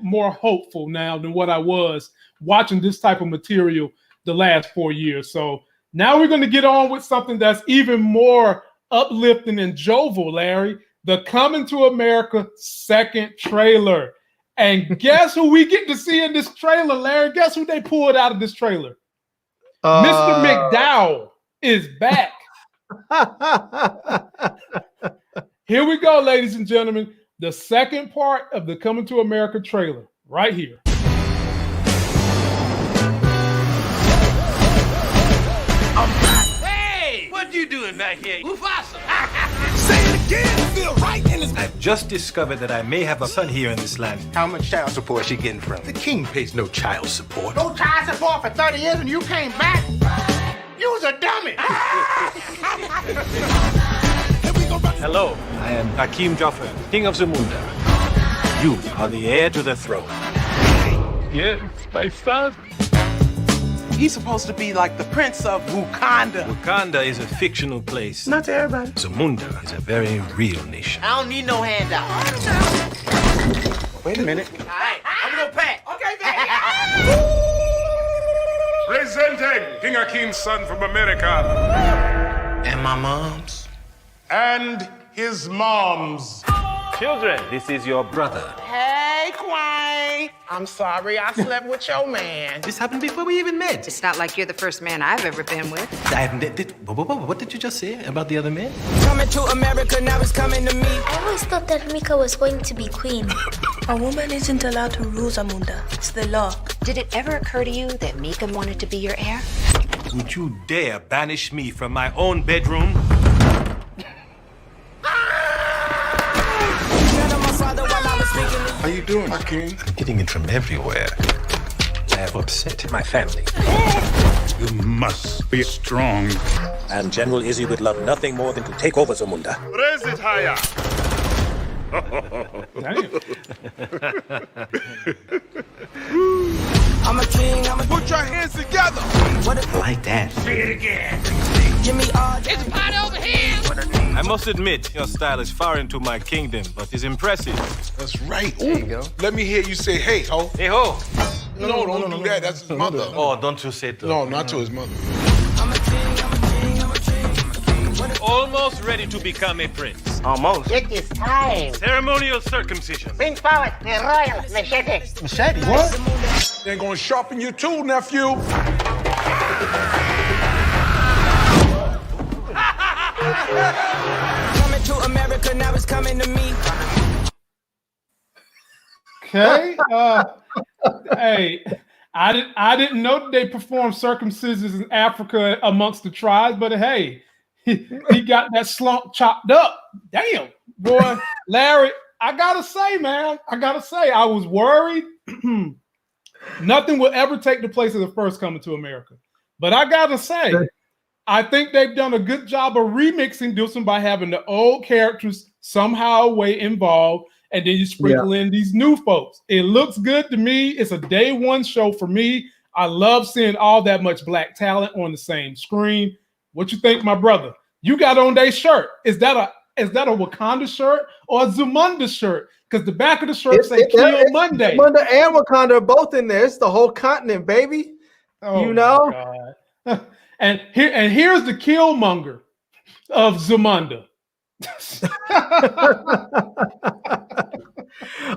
more hopeful now than what I was watching this type of material the last 4 years. So now we're going to get on with something that's even more uplifting and jovial, Larry. The Coming to America second trailer. And guess who we get to see in this trailer, Larry? Guess who they pulled out of this trailer? Mr. McDowell is back. Here we go, ladies and gentlemen. The second part of the Coming to America trailer right here. Hey, what you doing back here? Mufasa. Say it again. I've just discovered that I may have a son here in this land. How much child support is she getting from? The king pays no child support. No child support for 30 years and you came back? You was a dummy. Hello, I am Hakim Jaffer, king of Zamunda. You are the heir to the throne. Yes, my son. He's supposed to be like the prince of Wakanda. Wakanda is a fictional place. Not to everybody. Zamunda is a very real nation. I don't need no handout. Wait a minute. All right, I'm gonna pack. Okay, baby. Presenting King Akim's son from America. And my mom's. And his mom's. Children, this is your brother. Hey, Quine. I'm sorry I slept with your man. This happened before we even met. It's not like you're the first man I've ever been with. What did you just say about the other men? Coming to America, now it's coming to me. I always thought that Mika was going to be queen. A woman isn't allowed to rule Zamunda. It's the law. Did it ever occur to you that Mika wanted to be your heir? Would you dare banish me from my own bedroom? How you doing, Hakim? I'm getting it from everywhere. I have upset my family. You must be strong. And General Izzy would love nothing more than to take over Zamunda. Raise it higher. I'm a king, put your hands together. Like that. Say it again. Give me all. It's a party over here. I must admit, your style is foreign to my kingdom, but is impressive. That's right. There you go. Let me hear you say, hey, ho. Hey, ho. No, don't do that. That's his mother. Oh, don't you say that. No, not to his mother. I'm a king. Almost ready to become a prince. Almost. It is time. Ceremonial circumcision. Bring forward the royal machete. Machete? What? They're gonna sharpen your tool, nephew. Coming to America, now it's coming to me. Okay. Hey, I didn't know that they performed circumcisions in Africa amongst the tribes, but hey, he got that slump chopped up. Damn, boy, Larry, I gotta say, man, I was worried. Nothing will ever take the place of the first Coming to America. But I gotta say, I think they've done a good job of remixing this one by having the old characters somehow way involved, and then you sprinkle in these new folks. It looks good to me. It's a day one show for me. I love seeing all that much black talent on the same screen. What you think, my brother? You got on their shirt. Is that a Wakanda shirt or a Zamunda shirt? Because the back of the shirt say Kill Monday. Zamunda and Wakanda are both in there. It's the whole continent, baby. Oh, you know? God. And here's the Killmonger of Zamunda.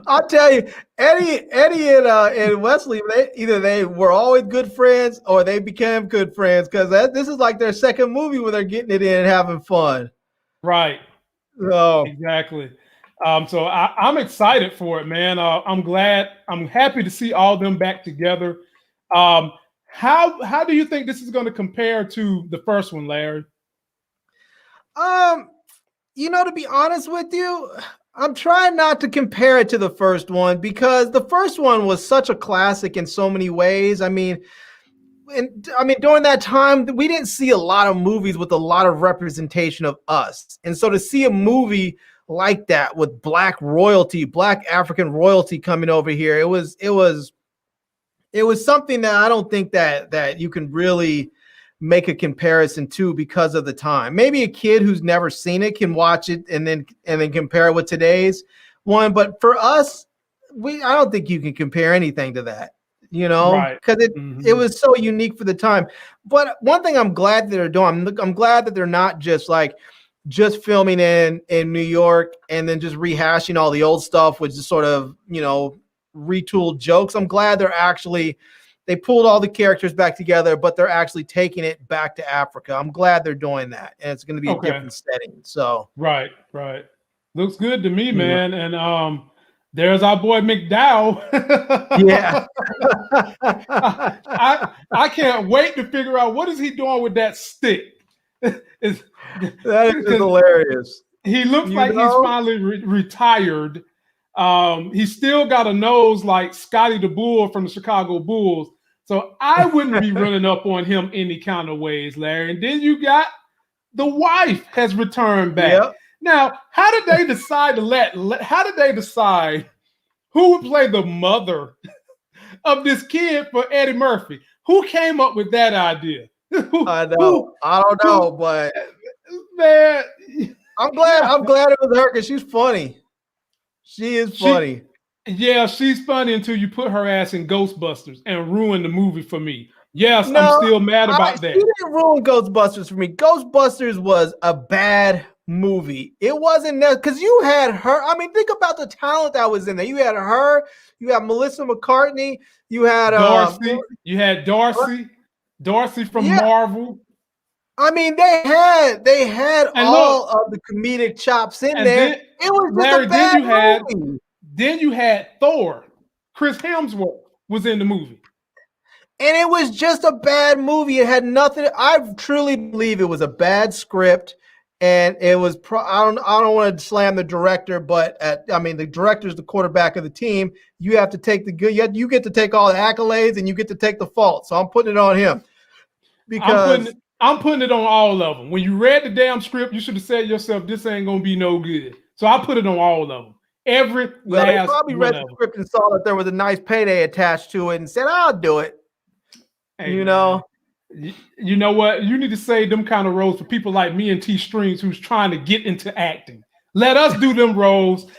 I'll tell you, Eddie and Wesley, they were always good friends or they became good friends because this is like their second movie where they're getting it in and having fun. Right. So exactly. So I'm excited for it, man. I'm happy to see all of them back together. How do you think this is going to compare to the first one, Larry? To be honest with you, I'm trying not to compare it to the first one because the first one was such a classic in so many ways. I mean, during that time, we didn't see a lot of movies with a lot of representation of us. And so to see a movie like that with black African royalty coming over here, it was something that I don't think that you can really make a comparison to because of the time. Maybe a kid who's never seen it can watch it and then compare it with today's one. But for us, I don't think you can compare anything to that, because it was so unique for the time. But one thing I'm glad that they're doing, I'm glad that they're not just filming in New York and then just rehashing all the old stuff, which is sort of, retooled jokes. I'm glad they pulled all the characters back together, but they're actually taking it back to Africa. I'm glad they're doing that, and it's going to be a different setting. So right, looks good to me, man. And there's our boy McDowell. Yeah, I can't wait to figure out what is he doing with that stick. That is hilarious. He looks You like he's know? finally retired. He's still got a nose like Scotty the Bull from the Chicago Bulls. So I wouldn't be running up on him any kind of ways, Larry. And then you got the wife has returned back. Yep. Now, how did they decide how did they decide who would play the mother of this kid for Eddie Murphy? Who came up with that idea? I know. I don't know, but man, I'm glad it was her because she's funny. She is funny. Yeah, she's funny until you put her ass in Ghostbusters and ruin the movie for me. Yes, No, I'm still mad about that. She didn't ruin Ghostbusters for me. Ghostbusters was a bad movie. It wasn't that because you had her. I mean, think about the talent that was in there. You had her. You had Melissa McCartney. You had Darcy. You had Darcy from Marvel. I mean, they had And all look, of the comedic chops in and there. then, It was just Larry, a bad movie. Then you had Thor. Chris Hemsworth was in the movie. And it was just a bad movie. It had nothing. I truly believe it was a bad script, and it was. I don't want to slam the director, but I mean, the director's the quarterback of the team. You have to take the good. You get to take all the accolades, and you get to take the fault. So I'm putting it on him because I'm putting it on all of them. When you read the damn script, you should have said to yourself, "This ain't gonna be no good." So I put it on all of them. They probably read the script and saw that there was a nice payday attached to it and said, "I'll do it." Hey, you know. You know what? You need to save them kind of roles for people like me and T Strings who's trying to get into acting. Let us do them roles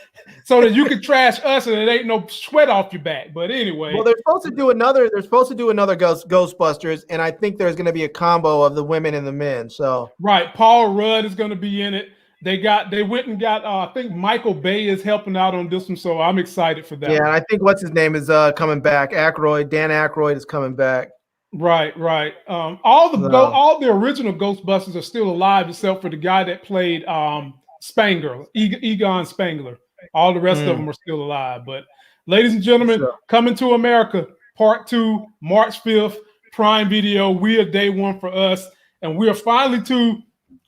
so that you can trash us and it ain't no sweat off your back. But anyway. Well, they're supposed to do another Ghostbusters, and I think there's going to be a combo of the women and the men. So right, Paul Rudd is going to be in it. They went and got I think Michael Bay is helping out on this one, so I'm excited for that. Yeah, and I think what's his name is coming back. Dan Aykroyd is coming back. Right. All the original Ghostbusters are still alive, except for the guy that played Spangler, Egon Spangler. All the rest of them are still alive. But, ladies and gentlemen, Coming to America, Part 2, March 5th, Prime Video. We are day one for us, and we are finally to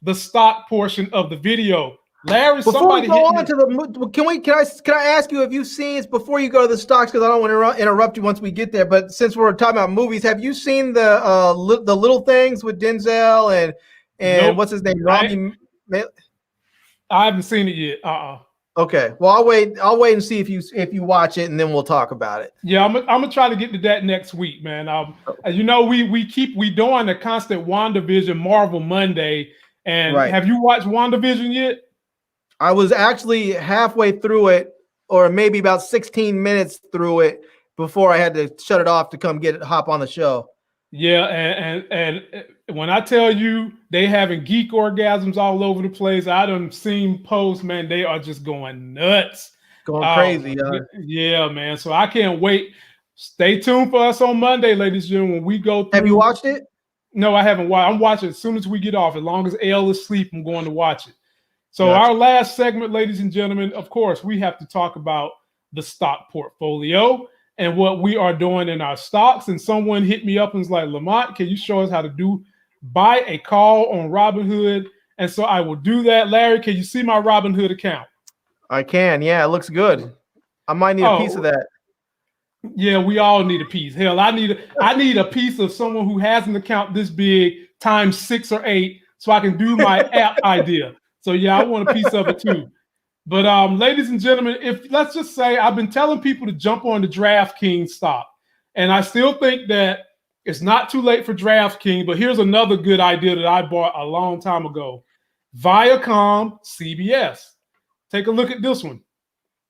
the stock portion of the video. Larry, before we go on to the, can I ask you, have you seen, before you go to the stocks, because I don't want to interrupt you once we get there, but since we're talking about movies, have you seen the Little Things with Denzel and nope. What's his name? I haven't seen it yet. Okay. Well, I'll wait and see if you watch it, and then we'll talk about it. Yeah, I'm gonna try to get to that next week, man. You know, we doing a constant WandaVision Marvel Monday, and have you watched WandaVision yet? I was actually halfway through it, or maybe about 16 minutes through it before I had to shut it off to hop on the show. Yeah, and when I tell you they having geek orgasms all over the place, I done seen posts, man. They are just going nuts, going crazy. Yeah, man. So I can't wait. Stay tuned for us on Monday, ladies and gentlemen. When we go through. Have you watched it? No, I haven't watched. I'm watching as soon as we get off. As long as Elle is asleep, I'm going to watch it. So our last segment, ladies and gentlemen, of course, we have to talk about the stock portfolio and what we are doing in our stocks. And someone hit me up and was like, Lamont, can you show us how to buy a call on Robinhood? And so I will do that. Larry, can you see my Robinhood account? I can. Yeah, it looks good. I might need a piece of that. Yeah, we all need a piece. Hell, I need a piece of someone who has an account this big times 6 or 8 so I can do my app idea. So yeah, I want a piece of it too. But ladies and gentlemen, if let's just say I've been telling people to jump on the DraftKings stock, and I still think that it's not too late for DraftKings. But here's another good idea that I bought a long time ago: Viacom CBS. Take a look at this one.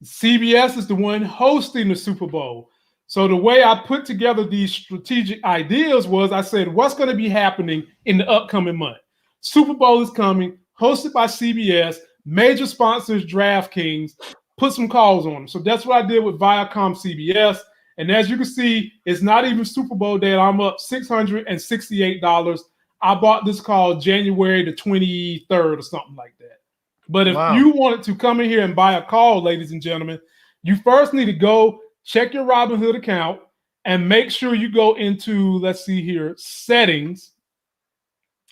CBS is the one hosting the Super Bowl. So the way I put together these strategic ideas was I said, what's going to be happening in the upcoming month? Super Bowl is coming. Hosted by CBS, major sponsors DraftKings, put some calls on them. So that's what I did with Viacom CBS. And as you can see, it's not even Super Bowl day. I'm up $668. I bought this call January the 23rd or something like that. But if you wanted to come in here and buy a call, ladies and gentlemen, you first need to go check your Robinhood account and make sure you go into, let's see here, settings,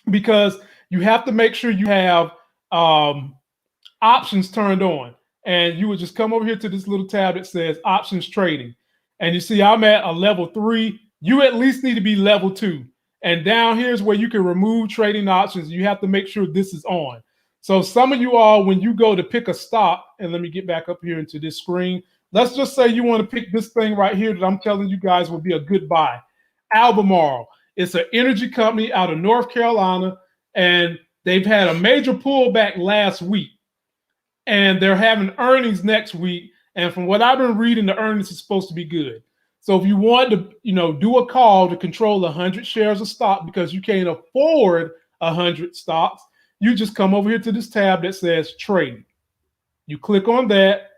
because you have to make sure you have options turned on. And you would just come over here to this little tab that says options trading. And you see I'm at a level 3. You at least need to be level 2. And down here is where you can remove trading options. You have to make sure this is on. So some of you all, when you go to pick a stock, and let me get back up here into this screen. Let's just say you want to pick this thing right here that I'm telling you guys will be a good buy. Albemarle. It's an energy company out of North Carolina, and they've had a major pullback last week. And they're having earnings next week. And from what I've been reading, the earnings is supposed to be good. So if you want to, do a call to control 100 shares of stock because you can't afford 100 stocks, you just come over here to this tab that says trading. You click on that,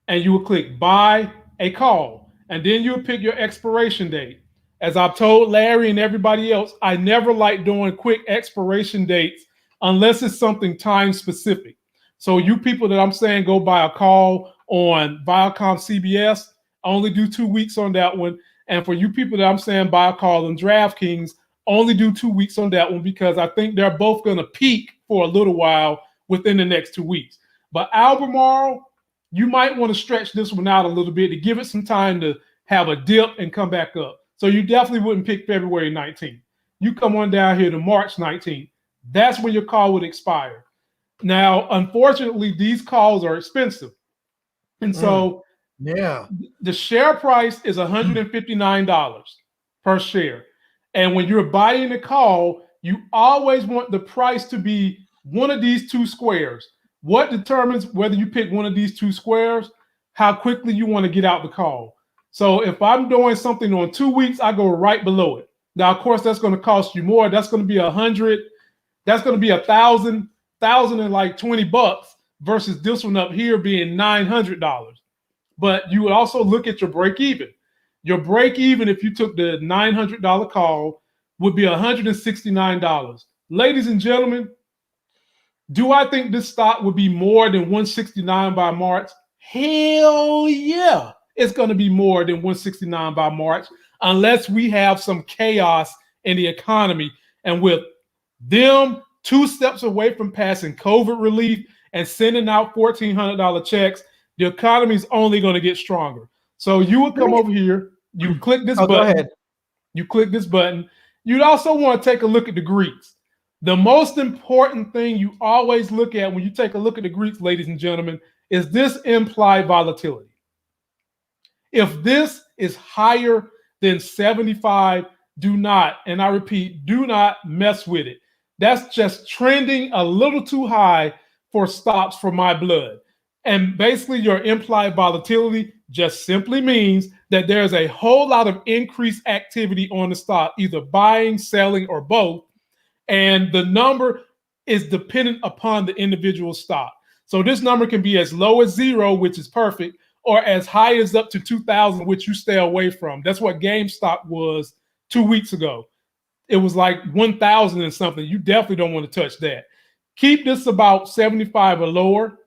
and you will click buy a call. And then you'll pick your expiration date. As I've told Larry and everybody else, I never like doing quick expiration dates unless it's something time specific. So you people that I'm saying go buy a call on Viacom CBS, only do 2 weeks on that one. And for you people that I'm saying buy a call on DraftKings, only do 2 weeks on that one because I think they're both going to peak for a little while within the next 2 weeks. But Albemarle, you might want to stretch this one out a little bit to give it some time to have a dip and come back up. So you definitely wouldn't pick February 19th. You come on down here to March 19th. That's when your call would expire. Now, unfortunately, these calls are expensive. And so the share price is $159 per share. And when you're buying a call, you always want the price to be one of these two squares. What determines whether you pick one of these two squares? How quickly you want to get out the call. So if I'm doing something on 2 weeks, I go right below it. Now, of course, that's going to cost you more. That's going to be 100. That's going to be $1,020 versus this one up here being $900. But you would also look at your break even. Your break even, if you took the $900 call, would be $169. Ladies and gentlemen, do I think this stock would be more than $169 by March? Hell yeah. It's going to be more than $169 by March unless we have some chaos in the economy. And with them 2 steps away from passing COVID relief and sending out $1,400 checks, the economy is only going to get stronger. So you would come over here, you click this button. Go ahead. You click this button. You'd also want to take a look at the Greeks. The most important thing you always look at when you take a look at the Greeks, ladies and gentlemen, is this implied volatility. If this is higher than 75, do not, and I repeat, do not mess with it. That's just trending a little too high for stops for my blood. And basically your implied volatility just simply means that there's a whole lot of increased activity on the stock, either buying, selling, or both. And the number is dependent upon the individual stock. So this number can be as low as 0, which is perfect, or as high as up to 2,000, which you stay away from. That's what GameStop was 2 weeks ago. It was like 1,000 and something. You definitely don't want to touch that. Keep this about 75 or lower.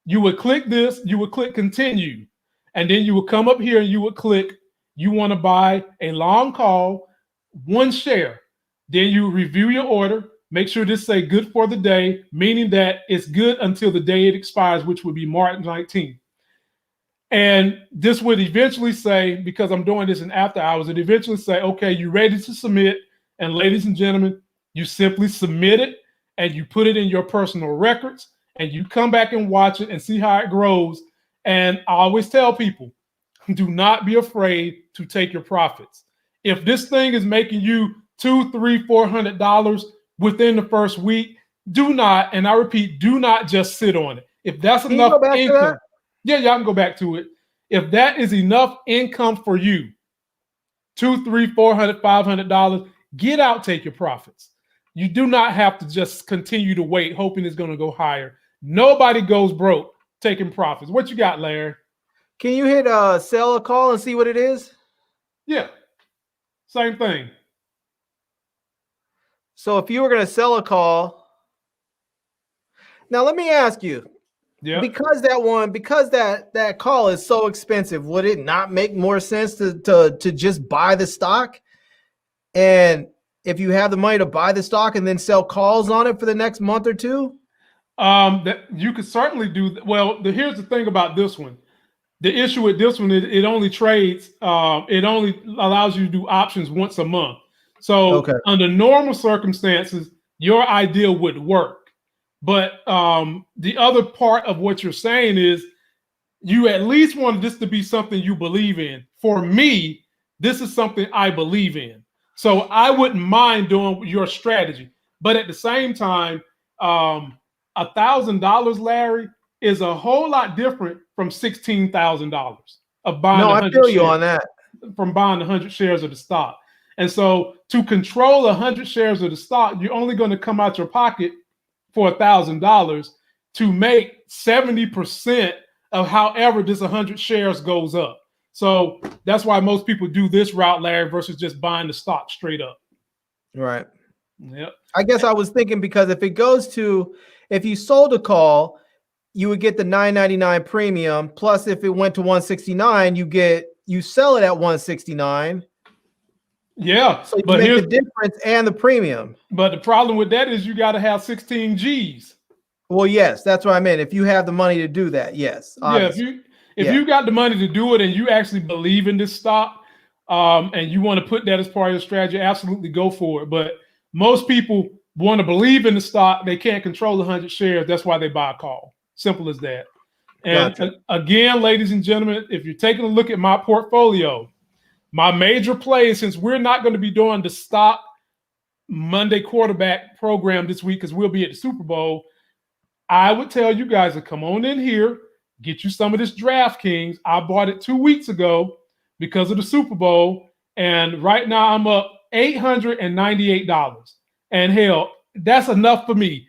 You would click this, you would click continue, and then you would come up here and you would click, you want to buy a long call, 1 share. Then you review your order, make sure this say good for the day, meaning that it's good until the day it expires, which would be March 19th. And this would eventually say, because I'm doing this in after hours, it eventually say, okay, you're ready to submit. And ladies and gentlemen, you simply submit it and you put it in your personal records and you come back and watch it and see how it grows. And I always tell people, do not be afraid to take your profits. If this thing is making you $200, $300, $400 within the first week, do not, and I repeat, do not just sit on it. If that's enough income, yeah, I can go back to it. If that is enough income for you, $200, $300, $400, $500, get out, take your profits. You do not have to just continue to wait, hoping it's going to go higher. Nobody goes broke taking profits. What you got, Larry? Can you hit sell a call and see what it is? Yeah, same thing. So if you were going to sell a call, now let me ask you, because that call is so expensive, would it not make more sense to just buy the stock? And if you have the money to buy the stock and then sell calls on it for the next month or two? That you could certainly do. Well, here's the thing about this one. The issue with this one is it only trades. It only allows you to do options once a month. So under normal circumstances, your idea would work. But the other part of what you're saying is you at least want this to be something you believe in. For me, this is something I believe in. So I wouldn't mind doing your strategy. But at the same time, $1,000, Larry, is a whole lot different from $16,000 of buying. No, I feel you on that. From buying 100 shares of the stock. And so to control 100 shares of the stock, you're only going to come out your pocket for $1,000 to make 70% of however this 100 shares goes up. So that's why most people do this route, Larry, versus just buying the stock straight up. Right. Yep. I guess I was thinking because if you sold a call, you would get the $9.99 premium. Plus, if it went to 169, you sell it at 169. Yeah. So you make the difference and the premium. But the problem with that is you got to have 16 G's. Well, yes, that's what I meant. If you have the money to do that, yes. Obviously. Yeah, if you got the money to do it and you actually believe in this stock, and you want to put that as part of your strategy, absolutely go for it. But most people want to believe in the stock. They can't control the 100 shares. That's why they buy a call. Simple as that. And again, ladies and gentlemen, if you're taking a look at my portfolio, my major plays, since we're not going to be doing the stock Monday quarterback program this week because we'll be at the Super Bowl, I would tell you guys to come on in here, get you some of this DraftKings. I bought it 2 weeks ago because of the Super Bowl. And right now I'm up $898. And hell, that's enough for me.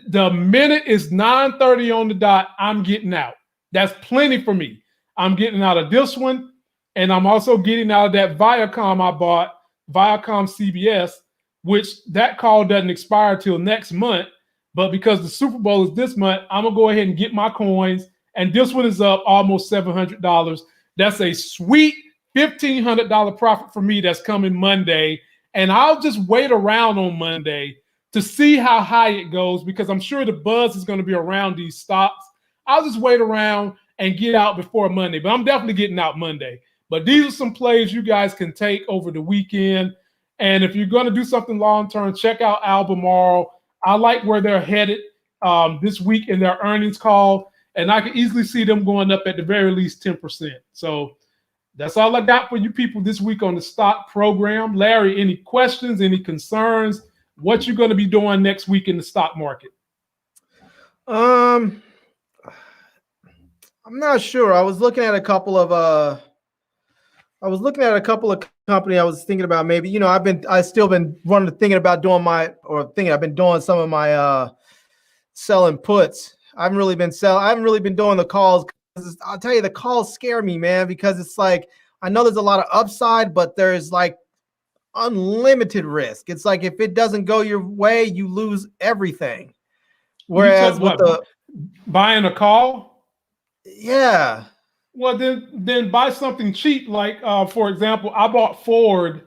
The minute it's 9:30 on the dot, I'm getting out. That's plenty for me. I'm getting out of this one. And I'm also getting out of that Viacom I bought, Viacom CBS, which that call doesn't expire till next month. But because the Super Bowl is this month, I'm going to go ahead and get my coins. And this one is up almost $700. That's a sweet $1,500 profit for me that's coming Monday. And I'll just wait around on Monday to see how high it goes because I'm sure the buzz is going to be around these stocks. I'll just wait around and get out before Monday. But I'm definitely getting out Monday. But these are some plays you guys can take over the weekend. And if you're going to do something long-term, check out Albemarle. I like where they're headed this week in their earnings call, and I can easily see them going up at the very least 10%. So that's all I got for you people this week on the stock program. Larry, any questions, any concerns? What you going to be doing next week in the stock market? I'm not sure. I was looking at a couple of companies. I was thinking about maybe, I've still been thinking about I've been doing some of my selling puts. I haven't really been doing the calls. I'll tell you, the calls scare me, man, because it's like, I know there's a lot of upside, but there's like unlimited risk. It's like, if it doesn't go your way, you lose everything. Whereas with buying a call? Yeah. Well, then buy something cheap. Like, for example, I bought Ford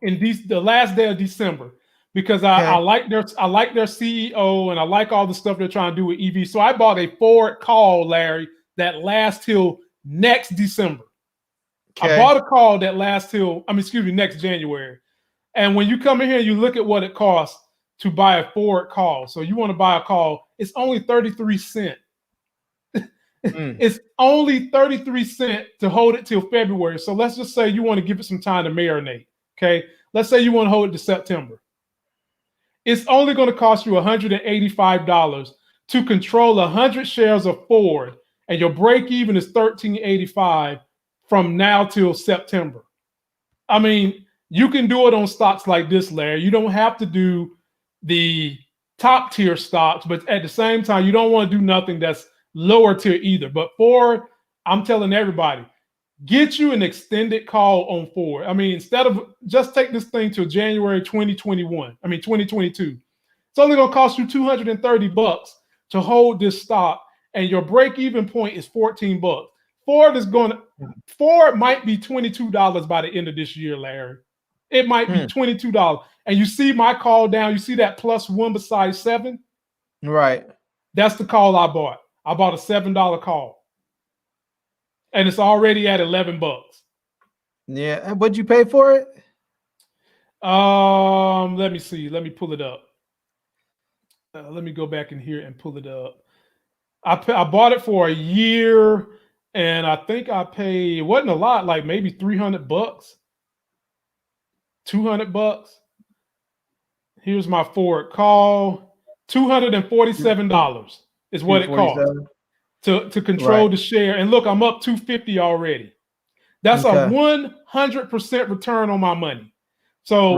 in the last day of December because I like their CEO and I like all the stuff they're trying to do with EV. So I bought a Ford call, Larry, that lasts till next December. I bought a call that lasts next January. And when you come in here, you look at what it costs to buy a Ford call. So you want to buy a call, it's only 33 cents. It's only 33 cents to hold it till February. So let's just say you want to give it some time to marinate. Okay. Let's say you want to hold it to September. It's only going to cost you $185 to control 100 shares of Ford, and your break even is $13.85 from now till September. I mean, you can do it on stocks like this, Larry. You don't have to do the top tier stocks, but at the same time, you don't want to do nothing that's lower tier either. But Ford, I'm telling everybody, get you an extended call on Ford. I mean, instead of just take this thing to January 2022. It's only going to cost you $230 to hold this stock, and your break-even point is $14. Ford might be $22 by the end of this year, Larry. It might be $22. and you see my call down, you see that +1 beside 7? Right. That's the call I bought. I bought a $7 call. And it's already at $11. Yeah. What'd you pay for it? Let me see. Let me pull it up. Let me go back in here and pull it up. I bought it for a year, and I think I paid, it wasn't a lot, like maybe $300, $200. Here's my forward call. $247 is what it costs to control the share. And look, I'm up 250 already. That's a 100% return on my money. So,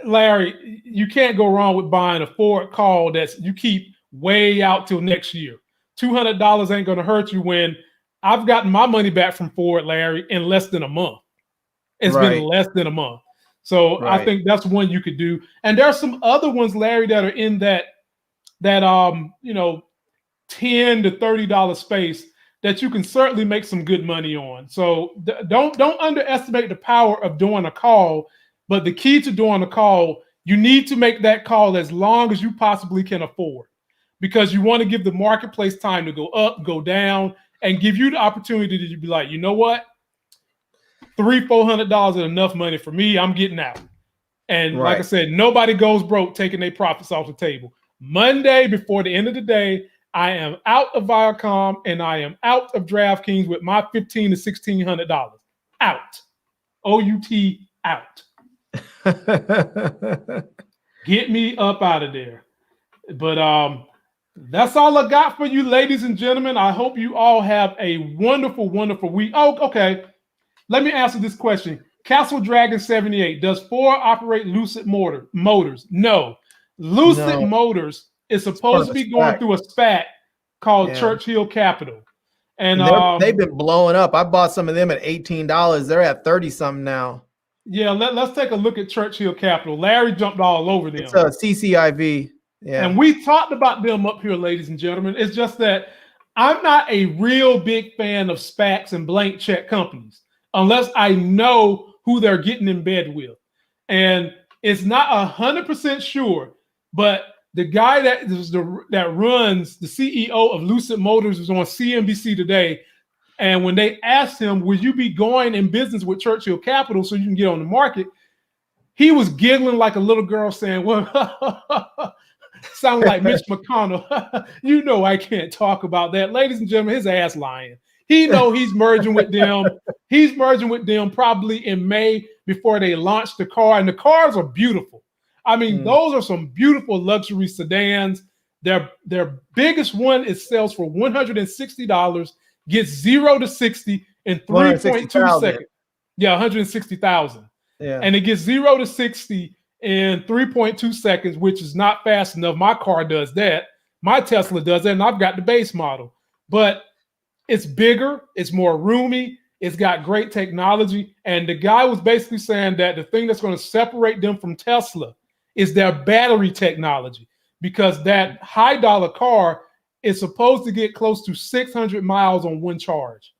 Larry, you can't go wrong with buying a forward call that's you keep way out till next year. $200 ain't going to hurt you when I've gotten my money back from Ford, Larry, in less than a month. It's been less than a month. So I think that's one you could do. And there are some other ones, Larry, that are in that $10 to $30 space that you can certainly make some good money on. So don't underestimate the power of doing a call. But the key to doing a call, you need to make that call as long as you possibly can afford, because you want to give the marketplace time to go up, go down, and give you the opportunity to be like, you know what? $300-400 is enough money for me. I'm getting out. And like I said, nobody goes broke taking their profits off the table. Monday, before the end of the day, I am out of Viacom and I am out of DraftKings with my $1,500 to $1,600. Out. OUT out. Get me up out of there. But that's all I got for you, ladies and gentlemen. I hope you all have a wonderful, wonderful week. Oh, okay. Let me answer this question. Castle Dragon 78. Does Ford operate Lucid Motors? No. Lucid Motors is supposed to be going through a SPAC called Churchill Capital. And they've been blowing up. I bought some of them at $18. They're at 30-something now. Yeah, let's take a look at Churchill Capital. Larry jumped all over them. It's a CCIV. Yeah. And we talked about them up here, ladies and gentlemen. It's just that I'm not a real big fan of SPACs and blank check companies unless I know who they're getting in bed with. And it's not 100% sure, but the guy that runs, the CEO of Lucid Motors, was on CNBC today. And when they asked him, will you be going in business with Churchill Capital so you can get on the market? He was giggling like a little girl saying, well, sounded like Mitch McConnell. You know I can't talk about that. Ladies and gentlemen, his ass lying. He know he's merging with them. He's merging with them probably in May before they launch the car. And the cars are beautiful. I mean, those are some beautiful luxury sedans. Their biggest one sells for $160. Gets 0 to 60 in 3.2 seconds. Yeah, 160,000. Yeah. And it gets 0 to 60 in 3.2 seconds, which is not fast enough. My car does that. My Tesla does that, and I've got the base model. But it's bigger, it's more roomy, it's got great technology. And the guy was basically saying that the thing that's going to separate them from Tesla is their battery technology, because that high dollar car is supposed to get close to 600 miles on one charge.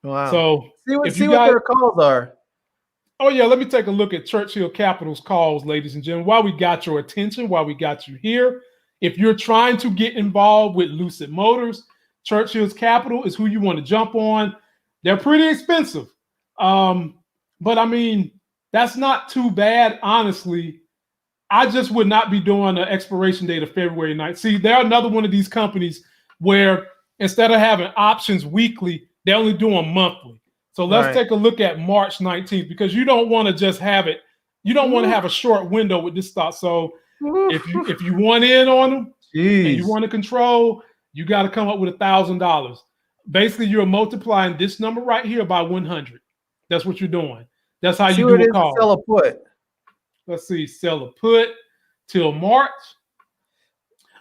Wow. So see what their calls are. Oh, yeah. Let me take a look at Churchill Capital's calls, ladies and gentlemen, while we got your attention, while we got you here. If you're trying to get involved with Lucid Motors, Churchill's Capital is who you want to jump on. They're pretty expensive. But I mean, that's not too bad, honestly. I just would not be doing an expiration date of February 9th. See, they're another one of these companies where instead of having options weekly, they're only doing monthly. So let's take a look at March 19th, because you don't want to just have it. You don't want to have a short window with this stock. So if you want in on them and you want to control, you got to come up with $1,000. Basically, you're multiplying this number right here by 100. That's what you're doing. That's how you do a call. Sell a put. Let's see, sell a put till March.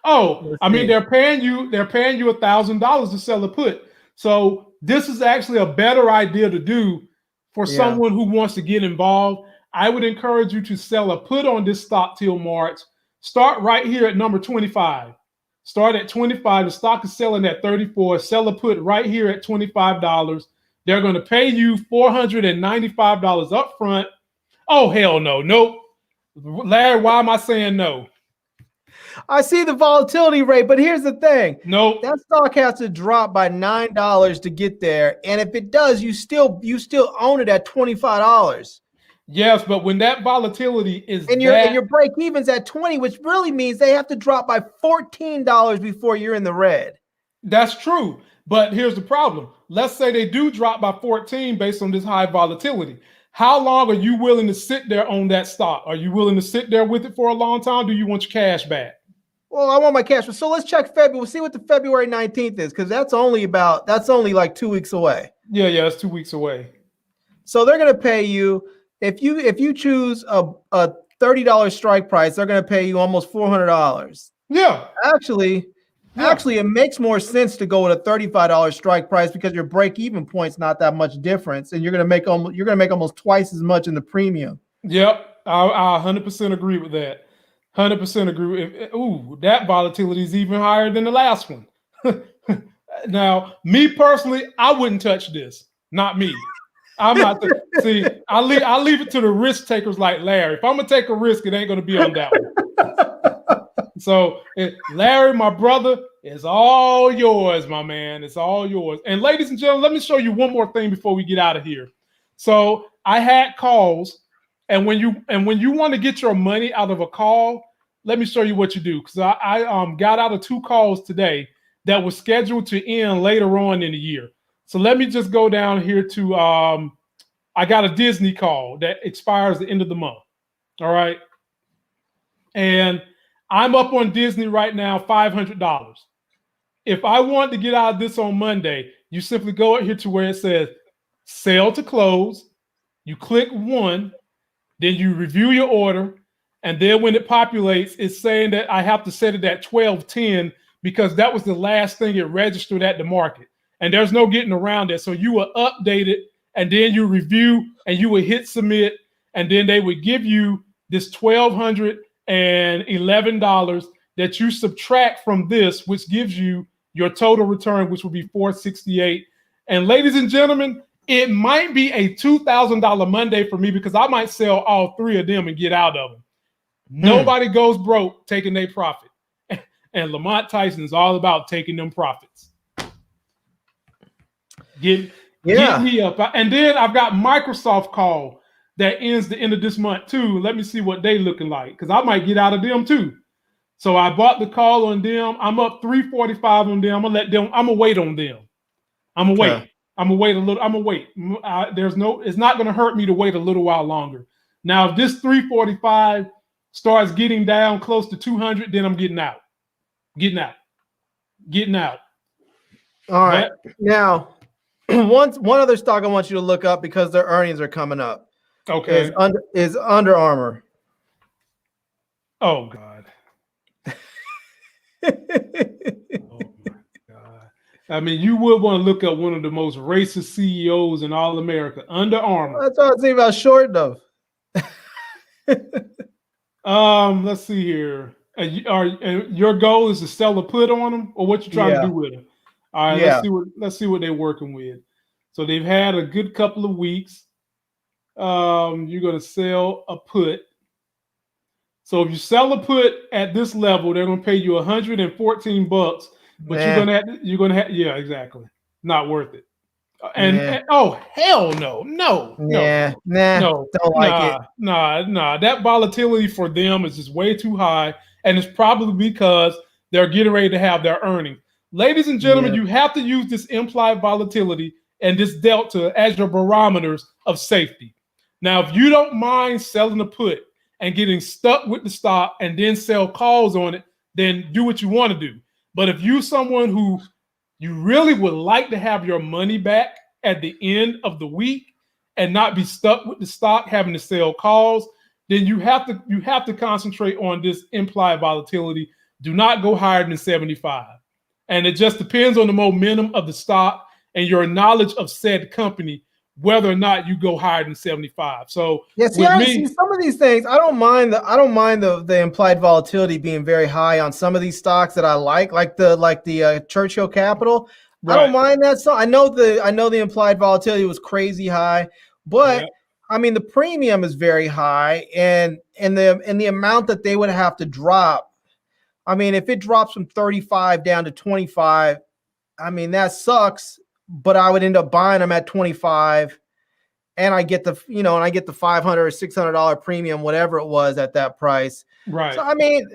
Oh, I mean, they're paying you $1,000 to sell a put. So this is actually a better idea to do for someone who wants to get involved. I would encourage you to sell a put on this stock till March. Start right here at number 25. Start at 25. The stock is selling at 34. Sell a put right here at $25. They're going to pay you $495 up front. Oh, hell no. Nope. Larry, why am I saying no? I see the volatility rate, but here's the thing. Nope. That stock has to drop by $9 to get there. And if it does, you still own it at $25. Yes, but when that volatility is and your break even's at 20, which really means they have to drop by $14 before you're in the red. That's true. But here's the problem. Let's say they do drop by 14 based on this high volatility. How long are you willing to sit there on that stock? Are you willing to sit there with it for a long time? Do you want your cash back? Well, I want my cash. So let's check February. We'll see what the February 19th is, because that's only like 2 weeks away. Yeah, it's 2 weeks away. So they're going to pay you, if you choose a $30 strike price, they're going to pay you almost $400. Yeah. Actually, it makes more sense to go with a $35 strike price because your break-even point's not that much difference, and you're going to make almost twice as much in the premium. Yep, I 100% agree with that. 100% agree. That volatility is even higher than the last one. Now, me personally, I wouldn't touch this. Not me. I'm not. See, I leave it to the risk takers like Larry. If I'm gonna take a risk, it ain't gonna be on that one. So, Larry, my brother, it's all yours, my man. It's all yours. And ladies and gentlemen, let me show you one more thing before we get out of here. So, I had calls. And when you want to get your money out of a call, let me show you what you do. Because I got out of 2 calls today that were scheduled to end later on in the year. So let me just go down here to I got a Disney call that expires the end of the month. All right. And I'm up on Disney right now, $500. If I want to get out of this on Monday, you simply go here to where it says sell to close. You click 1. Then you review your order, and then when it populates, it's saying that I have to set it at 12:10 because that was the last thing it registered at the market, and there's no getting around it. So you will update it, and then you review, and you will hit submit, and then they would give you this $1,211 that you subtract from this, which gives you your total return, which will be $468. And ladies and gentlemen, it might be a $2,000 Monday for me because I might sell all 3 of them and get out of them. Nobody goes broke taking their profit. And Lamont Tyson is all about taking them profits. Get me up. And then I've got Microsoft call that ends the end of this month too. Let me see what they looking like because I might get out of them too. So I bought the call on them. I'm up 345 on them. I'm gonna wait on them. I'm gonna wait. I'm gonna wait a little. I'm gonna wait. It's not gonna hurt me to wait a little while longer. Now, if this 345 starts getting down close to 200, then I'm getting out. Getting out. All right. Now, one other stock I want you to look up because their earnings are coming up. Okay. Is Under Armour. Oh God. I mean, you would want to look up one of the most racist CEOs in all America, Under Armour. That's what I was thinking about short though. Let's see here. Your goal is to sell a put on them, or what you trying to do with them? All right, let's see what they're working with. So they've had a good couple of weeks. You're gonna sell a put. So if you sell a put at this level, they're gonna pay you $114. But you're gonna have exactly. Not worth it. And oh hell no. Don't like it. Nah. That volatility for them is just way too high, and it's probably because they're getting ready to have their earnings. Ladies and gentlemen, you have to use this implied volatility and this delta as your barometers of safety. Now, if you don't mind selling a put and getting stuck with the stock and then sell calls on it, then do what you want to do. But if you're someone who you really would like to have your money back at the end of the week and not be stuck with the stock having to sell calls, then you have to concentrate on this implied volatility. Do not go higher than 75. And it just depends on the momentum of the stock and your knowledge of said company, whether or not you go higher than 75. So see some of these things, I don't mind the implied volatility being very high on some of these stocks that I like the Churchill Capital. Right. I don't mind that. So I know the implied volatility was crazy high, but I mean, the premium is very high, and the amount that they would have to drop. I mean, if it drops from 35 down to 25, I mean, that sucks, but I would end up buying them at 25, and I get the, and I get the $500 or $600 premium, whatever it was at that price. Right. So I mean,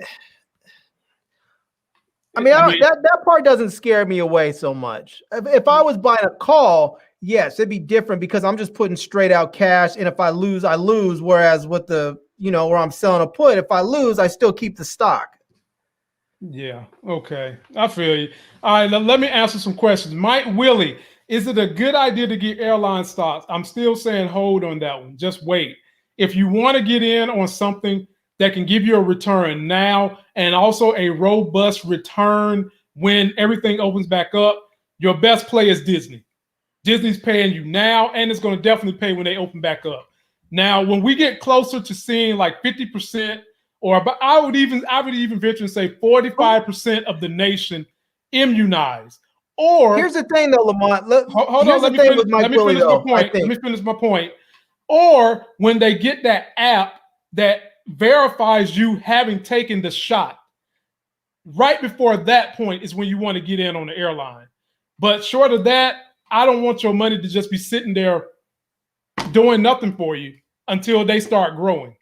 that part doesn't scare me away so much. If I was buying a call, yes, it'd be different because I'm just putting straight out cash, and if I lose, I lose. Whereas with the, where I'm selling a put, if I lose, I still keep the stock. Yeah. Okay. I feel you. All right. Let me answer some questions. Mike Willie, is it a good idea to get airline stocks? I'm still saying hold on that one. Just wait. If you want to get in on something that can give you a return now and also a robust return when everything opens back up, your best play is Disney. Disney's paying you now, and it's going to definitely pay when they open back up. Now, when we get closer to seeing like 50%, but I would even venture and say 45% of the nation immunized. Or here's the thing, though, Lamont. Hold on. Let me finish my point. Or when they get that app that verifies you having taken the shot, right before that point is when you want to get in on the airline. But short of that, I don't want your money to just be sitting there doing nothing for you until they start growing.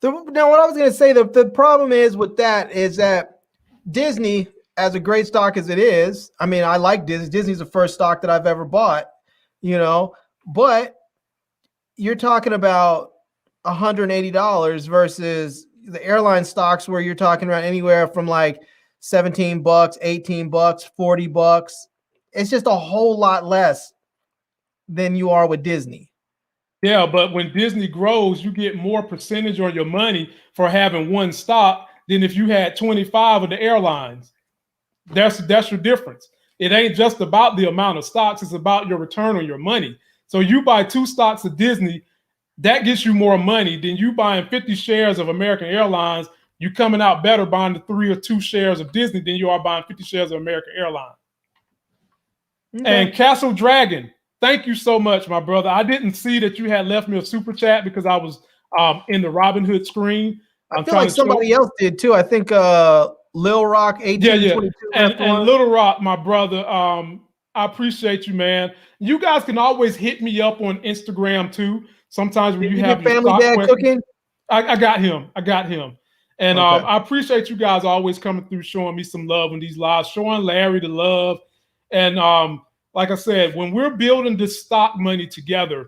Now, what I was going to say, the problem is with that is that Disney, as a great stock as it is, I mean, I like Disney. Disney's the first stock that I've ever bought, but you're talking about $180 versus the airline stocks where you're talking about anywhere from like $17, $18, $40. It's just a whole lot less than you are with Disney. Yeah, but when Disney grows, you get more percentage on your money for having one stock than if you had 25 of the airlines. That's your difference. It ain't just about the amount of stocks, it's about your return on your money. So you buy 2 stocks of Disney, that gets you more money than you buying 50 shares of American Airlines. You coming out better buying the 3 or 2 shares of Disney than you are buying 50 shares of American Airlines. Okay. And Castle Dragon, thank you so much, my brother. I didn't see that you had left me a super chat because I was in the Robinhood screen. I feel like somebody else did too. I think Lil Rock 1822. And Little Rock, my brother. I appreciate you, man. You guys can always hit me up on Instagram too. Sometimes when you have your Family Dad questions, cooking, I got him. And okay. I appreciate you guys always coming through, showing me some love on these lives, showing Larry the love. And like I said, when we're building this stock money together,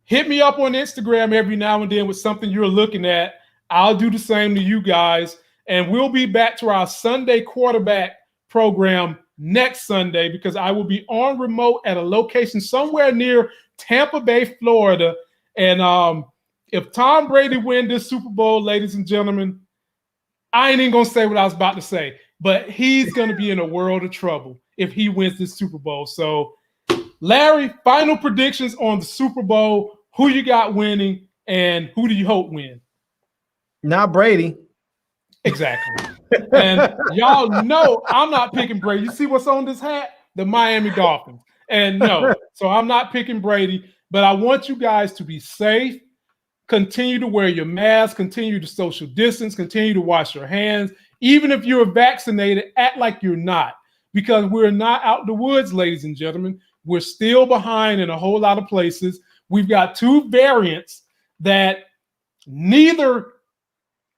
hit me up on Instagram every now and then with something you're looking at. I'll do the same to you guys. And we'll be back to our Sunday quarterback program next Sunday because I will be on remote at a location somewhere near Tampa Bay, Florida. And if Tom Brady wins this Super Bowl, ladies and gentlemen, I ain't even going to say what I was about to say, but he's going to be in a world of trouble if he wins this Super Bowl. So, Larry, final predictions on the Super Bowl. Who you got winning and who do you hope win? Not Brady. Exactly. And y'all know I'm not picking Brady. You see what's on this hat? The Miami Dolphins. And no, so I'm not picking Brady, but I want you guys to be safe. Continue to wear your mask, continue to social distance, continue to wash your hands. Even if you're vaccinated, act like you're not, because we're not out the woods, ladies and gentlemen. We're still behind in a whole lot of places. We've got 2 variants that neither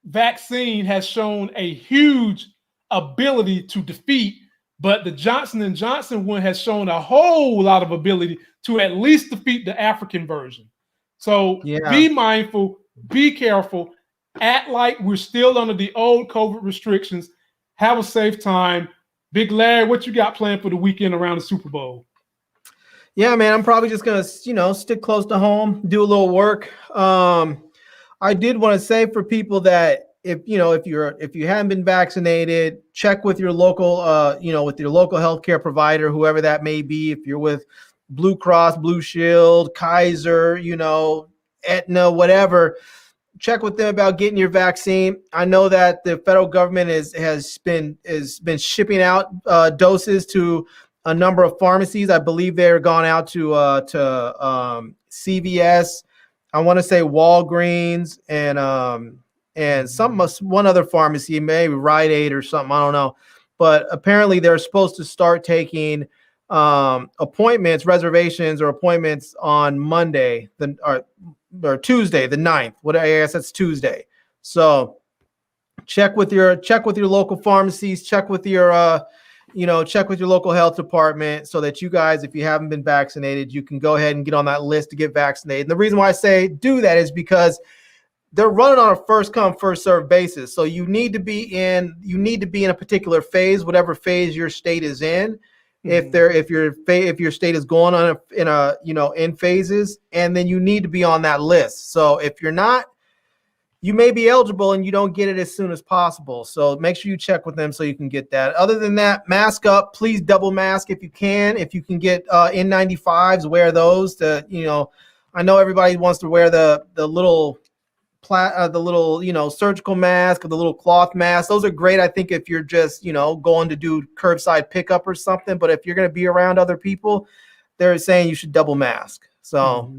vaccine has shown a huge ability to defeat, but the Johnson & Johnson one has shown a whole lot of ability to at least defeat the African version. So Be mindful, be careful, act like we're still under the old COVID restrictions. Have a safe time. Big Larry, what you got planned for the weekend around the Super Bowl? Yeah, man, I'm probably just gonna, stick close to home, do a little work. I did want to say for people that if you haven't been vaccinated, check with your local, with your local healthcare provider, whoever that may be. If you're with Blue Cross, Blue Shield, Kaiser, Aetna, whatever, check with them about getting your vaccine. I know that the federal government has been shipping out doses to a number of pharmacies. I believe they're gone out to CVS. I want to say Walgreens and one other pharmacy, maybe Rite Aid or something. I don't know. But apparently they're supposed to start taking appointments, reservations, or appointments on Monday, or Tuesday, the 9th. What I guess that's Tuesday. So check with your local pharmacies, check with your local health department, so that you guys, if you haven't been vaccinated, you can go ahead and get on that list to get vaccinated. And the reason why I say do that is because they're running on a first come, first served basis. So you need to be in a particular phase, whatever phase your state is in. If your state is going on in phases, and then you need to be on that list. So if you're not, you may be eligible and you don't get it as soon as possible. So make sure you check with them so you can get that. Other than that, mask up. Please double mask if you can. If you can get N95s, wear those. I know everybody wants to wear the little surgical mask or the little cloth mask. Those are great, I think, if you're just going to do curbside pickup or something. But if you're going to be around other people, they're saying you should double mask. So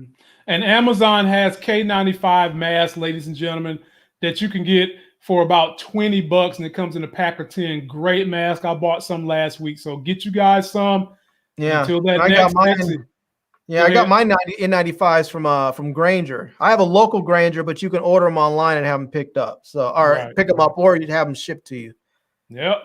and Amazon has K95 masks, ladies and gentlemen, that you can get for about $20, and it comes in a pack of 10. Great mask. I bought some last week, so get you guys some. Yeah, until that I next got mine. Yeah, I got my N95s from Granger. I have a local Granger, but you can order them online and have them picked up. So, pick them up, or you'd have them shipped to you. Yep.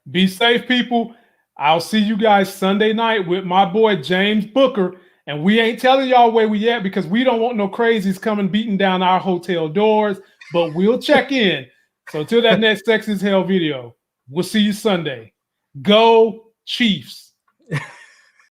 Be safe, people. I'll see you guys Sunday night with my boy James Booker. And we ain't telling y'all where we at because we don't want no crazies coming beating down our hotel doors, but we'll check in. So until that next Sex is Hell video, we'll see you Sunday. Go Chiefs.